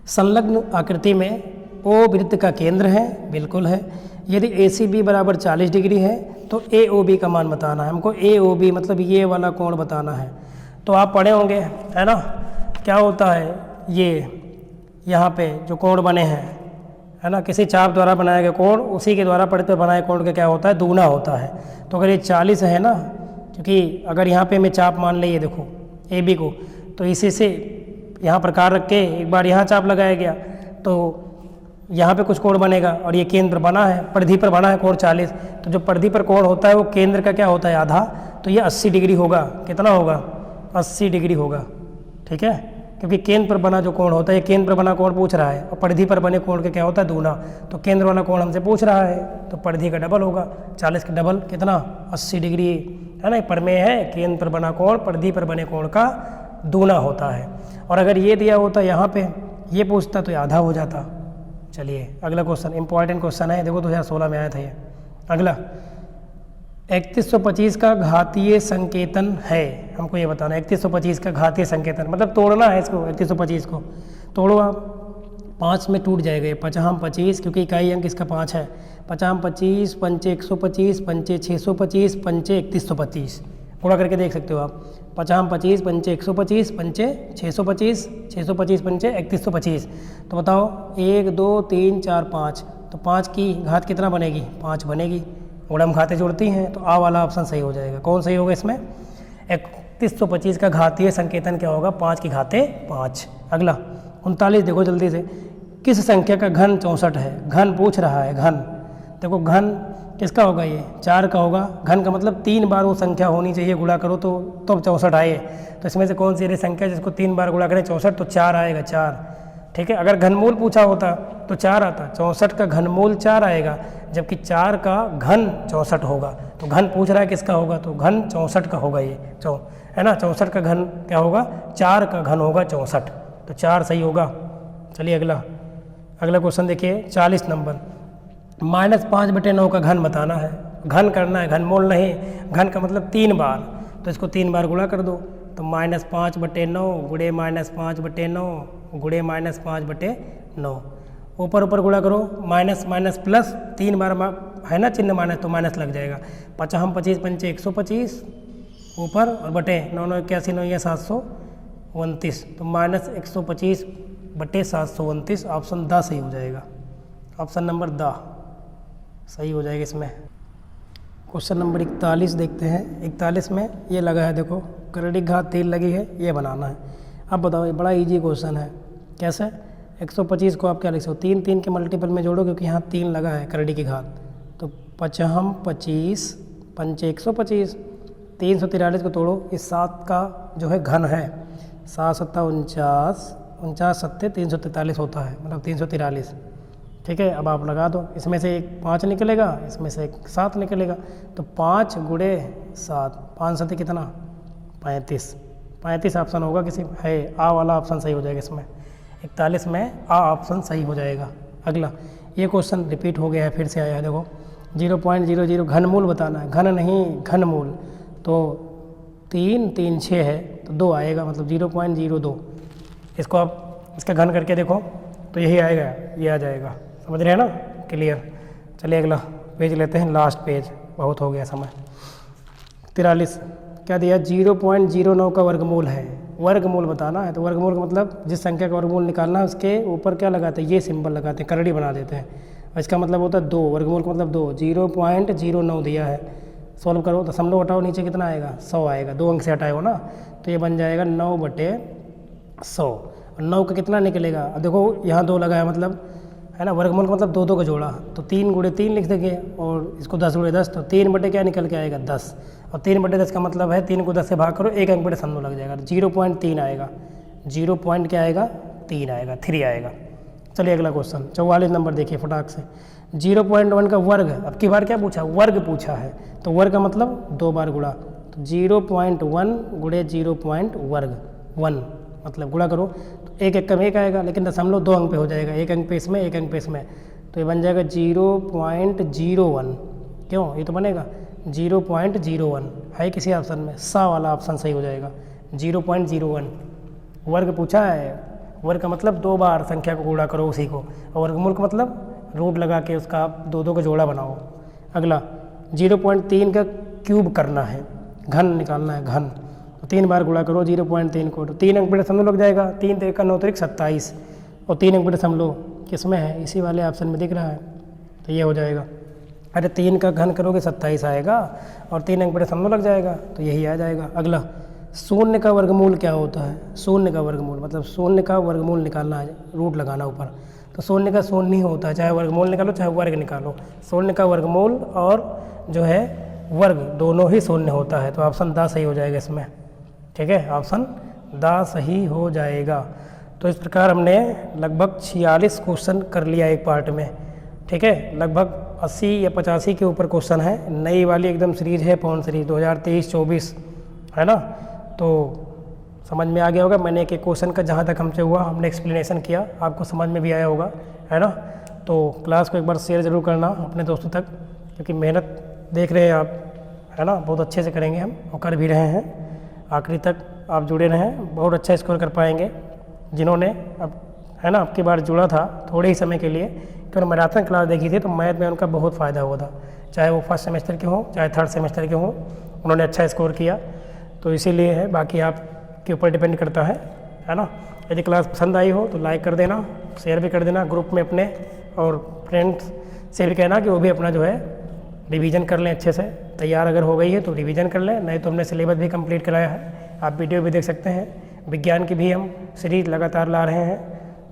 [SPEAKER 1] संलग्न आकृति में ओ वृत्त का केंद्र है, बिल्कुल है। यदि ACB बराबर 40 डिग्री है तो AOB का मान बताना है हमको। AOB मतलब ये वाला कोण बताना है। तो आप पढ़े होंगे, है ना, क्या होता है ये यहाँ पे जो कोण बने हैं, है ना, किसी चाप द्वारा बनाया गया कोण, उसी के द्वारा पढ़ते बनाए कोण का क्या होता है? दूना होता है। तो अगर ये 40 है ना, क्योंकि अगर यहाँ पे मैं चाप मान ले, ये देखो AB को, तो इसी से यहाँ प्रकार रख के एक बार यहाँ चाप लगाया गया तो यहाँ पे कुछ कोण बनेगा, और ये केंद्र बना है, परिधि पर बना है कोण 40। तो जो परिधि पर कोण होता है वो केंद्र का क्या होता है? आधा। तो ये 80 डिग्री होगा। कितना होगा? 80 डिग्री होगा। ठीक है, क्योंकि केंद्र पर बना जो कोण होता है, ये केंद्र पर बना कोण पूछ रहा है, और परिधि पर बने कोण का क्या होता है? दूना। तो केंद्र वाला कोण हमसे पूछ रहा है, तो परिधि का डबल होगा। 40 का डबल कितना? 80 डिग्री, है ना। प्रमेय है, केंद्र पर बना कोण परिधि पर बने कोण का दूना होता है। और अगर ये दिया होता यहाँ पे, ये पूछता तो ये आधा हो जाता। चलिए अगला क्वेश्चन, इंपॉर्टेंट क्वेश्चन है, देखो 2016 में आया था ये। अगला 3125 का घातीय संकेतन है, हमको ये बताना है। 3125 का घातीय संकेतन मतलब तोड़ना है इसको। 3125 को तोड़ो आप, 5 में टूट जाएगा ये। 5 25, क्योंकि इकाई अंक इसका 5 है। 5 25, 5 125, 5 625, 5 3125, गुणा करके देख सकते हो आप। 5 25, 5 125, 5 625, 625, 5 3125। तो बताओ 1 2 3 4 5, तो 5 की घात कितना बनेगी? 5 बनेगी। गुणम घाते जोड़ती हैं, तो आ वाला ऑप्शन सही हो जाएगा। कौन सही होगा इसमें? 3125 का घातीय संकेतन क्या होगा? 5 की घाते 5। अगला 39 देखो जल्दी से, किस संख्या का घन 64 है? घन पूछ रहा है, घन। देखो घन किसका होगा? ये 4 का होगा। घन का मतलब 3 बार वो संख्या होनी चाहिए, गुणा करो तो 64 आए। तो इसमें से कौन सी ऐसी संख्या जिसको 3 बार गुणा करें 64, तो 4 आएगा, 4। ठीक है, अगर घनमूल पूछा होता तो 4 आता। 64 का घनमूल 4 आएगा, जबकि 4 का घन 64 होगा। तो घन पूछ रहा है किसका होगा? तो घन 64 का होगा ये, है ना। 64 का घन क्या होगा? 4 का घन होगा 64, तो 4 सही होगा। चलिए अगला क्वेश्चन देखिए 40 नंबर। -5/9 का घन बताना है। घन करना है, घनमूल नहीं। घन का मतलब 3 बार, तो इसको 3 बार गुणा कर दो। तो -5/9 गुणे -5/9 गुणे -5/9, ऊपर गुणा करो। माइनस माइनस प्लस 3 बार है ना चिन्ह माइनस, तो माइनस लग जाएगा। 5 25, 5 125 ऊपर, और बटे 9 9 81 9 या 729, तो -125/729 ऑप्शन द सही हो जाएगा। ऑप्शन नंबर द सही हो जाएगा इसमें। क्वेश्चन नंबर 41 देखते हैं। 41 में ये लगा है, देखो करड़ी घात 3 लगी है, ये बनाना है। अब बताओ, ये बड़ा इजी क्वेश्चन है। कैसे? 125 को आप क्या लिख सकते हो? 3 3 के मल्टीपल में जोड़ो, क्योंकि यहाँ 3 लगा है करड़ी की घात। तो 5 25, 5 125, 343 को तोड़ो। इस 7 का जो है घन है, 7 7 49, 49 7 343 होता है, मतलब 343। ठीक है, अब आप लगा दो, इसमें से एक 5 निकलेगा, इसमें से एक 7 निकलेगा, तो 5 गुणे 7, 5 7 कितना 35, 35 ऑप्शन होगा किसी है, आ वाला ऑप्शन सही हो जाएगा इसमें, 41 में आ ऑप्शन सही हो जाएगा। अगला ये क्वेश्चन रिपीट हो गया है, फिर से आया है, देखो 0.00 घनमूल बताना है, घन नहीं घनमूल, तो 3 3 6 है तो 2 आएगा, मतलब 0.02। इसको आप इसका घन करके देखो तो यही आएगा, ये आ जाएगा, समझ रहे हैं ना, क्लियर। चलिए अगला पेज लेते हैं, लास्ट पेज, बहुत हो गया समय। 43 क्या दिया, 0.09 का वर्गमूल है, वर्गमूल बताना है, तो वर्गमूल का मतलब जिस संख्या का वर्गमूल निकालना है उसके ऊपर क्या लगाते हैं, ये सिंबल लगाते हैं, करड़ी बना देते हैं, और इसका मतलब होता है 2, वर्गमूल का मतलब 2, 0.09 दिया है, सॉल्व करो, दशमलव हटाओ, नीचे कितना आएगा 100 आएगा, 2 अंक से हटाए ना, तो ये बन जाएगा 9/100, और 9 का कितना निकलेगा, अब देखो यहाँ 2 लगा है, मतलब है ना, वर्गमूल का मतलब 2 2 का जोड़ा, तो 3 गुणे 3 लिख देंगे, और इसको 10 गुणे 10, तो 3 बटे क्या निकल के आएगा 10, और 3 बटे 10 का मतलब है 3 को 10 से भाग करो, 1 अंक बटे दशमलव लग जाएगा, 0.3 आएगा, 0 पॉइंट क्या आएगा 3 आएगा, 3 आएगा। चलिए अगला क्वेश्चन 44 नंबर देखिए फटाक से, 0.1 का वर्ग, अब की बार क्या पूछा, वर्ग पूछा है, तो वर्ग का मतलब 2 बार गुणा, तो 0.1 गुणे 0. वर्ग 1, मतलब गुणा करो तो 1 1 कम 1 आएगा, लेकिन दशमलव 2 अंक पे हो जाएगा, 1 अंक पे इसमें 1 अंक पे इसमें, तो ये बन जाएगा 0.01, क्यों, ये तो बनेगा 0.01 है किसी ऑप्शन में, सा वाला ऑप्शन सही हो जाएगा, 0.01। वर्ग पूछा है, वर्ग का मतलब 2 बार संख्या को गुणा करो उसी को, और वर्गमूल का मतलब रूट लगा के उसका आप 2 2 का जोड़ा बनाओ। अगला 0.3 का क्यूब करना है, घन निकालना है, घन, तो 3 बार गुणा करो 0.3 को, तो 3 अंक बटे दशमलव लग जाएगा, 3 3 9 3 27, और 3 अंक बटे दशमलव किस में है, इसी वाले ऑप्शन में दिख रहा है, तो ये हो जाएगा, अरे 3 का घन करोगे 27 आएगा, और 3 अंक बटे दशमलव लग जाएगा, तो यही आ जाएगा। अगला शून्य का वर्गमूल क्या होता है, शून्य का वर्गमूल मतलब शून्य का वर्गमूल निकालना है, रूट लगाना ऊपर, तो शून्य का शून्य ही होता है, चाहे वर्गमूल निकालो चाहे वर्ग निकालो, शून्य का वर्गमूल और जो है वर्ग दोनों ही शून्य होता है, तो ऑप्शन द सही हो जाएगा इसमें, ठीक है, ऑप्शन द सही हो जाएगा। तो इस प्रकार हमने लगभग 46 क्वेश्चन कर लिया एक पार्ट में, ठीक है, लगभग 80 या 85 के ऊपर क्वेश्चन है, नई वाली एकदम सीरीज है, पौन सीरीज 2023-24 है ना, तो समझ में आ गया होगा। मैंने एक एक क्वेश्चन का जहाँ तक हमसे हुआ हमने एक्सप्लेनेशन किया, आपको समझ में भी आया होगा, है ना। तो क्लास को एक बार शेयर ज़रूर करना अपने दोस्तों तक, क्योंकि मेहनत देख रहे हैं आप, है ना, बहुत अच्छे से करेंगे हम, और कर भी रहे हैं, आखिरी तक आप जुड़े रहें, बहुत अच्छा स्कोर कर पाएंगे। जिन्होंने अब है ना आपकी बार जुड़ा था थोड़े ही समय के लिए, क्योंकि मैराथन क्लास देखी थी, तो मैथ में उनका बहुत फ़ायदा हुआ था, चाहे वो फर्स्ट सेमेस्टर के हों चाहे थर्ड सेमेस्टर के हों, उन्होंने अच्छा स्कोर किया, तो इसीलिए है, बाकी आपके ऊपर डिपेंड करता है ना। यदि क्लास पसंद आई हो तो लाइक कर देना, शेयर भी कर देना ग्रुप में अपने, और फ्रेंड्स से भी कहना कि वो भी अपना जो है रिवीजन कर लें अच्छे से, तैयार अगर हो गई है तो रिवीजन कर लें, नहीं तो हमने सिलेबस भी कंप्लीट कराया है, आप वीडियो भी देख सकते हैं, विज्ञान की भी हम सीरीज लगातार ला रहे हैं,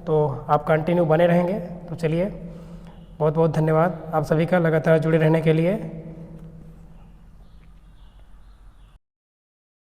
[SPEAKER 1] तो आप कंटिन्यू बने रहेंगे। तो चलिए, बहुत बहुत धन्यवाद आप सभी का लगातार जुड़े रहने के लिए।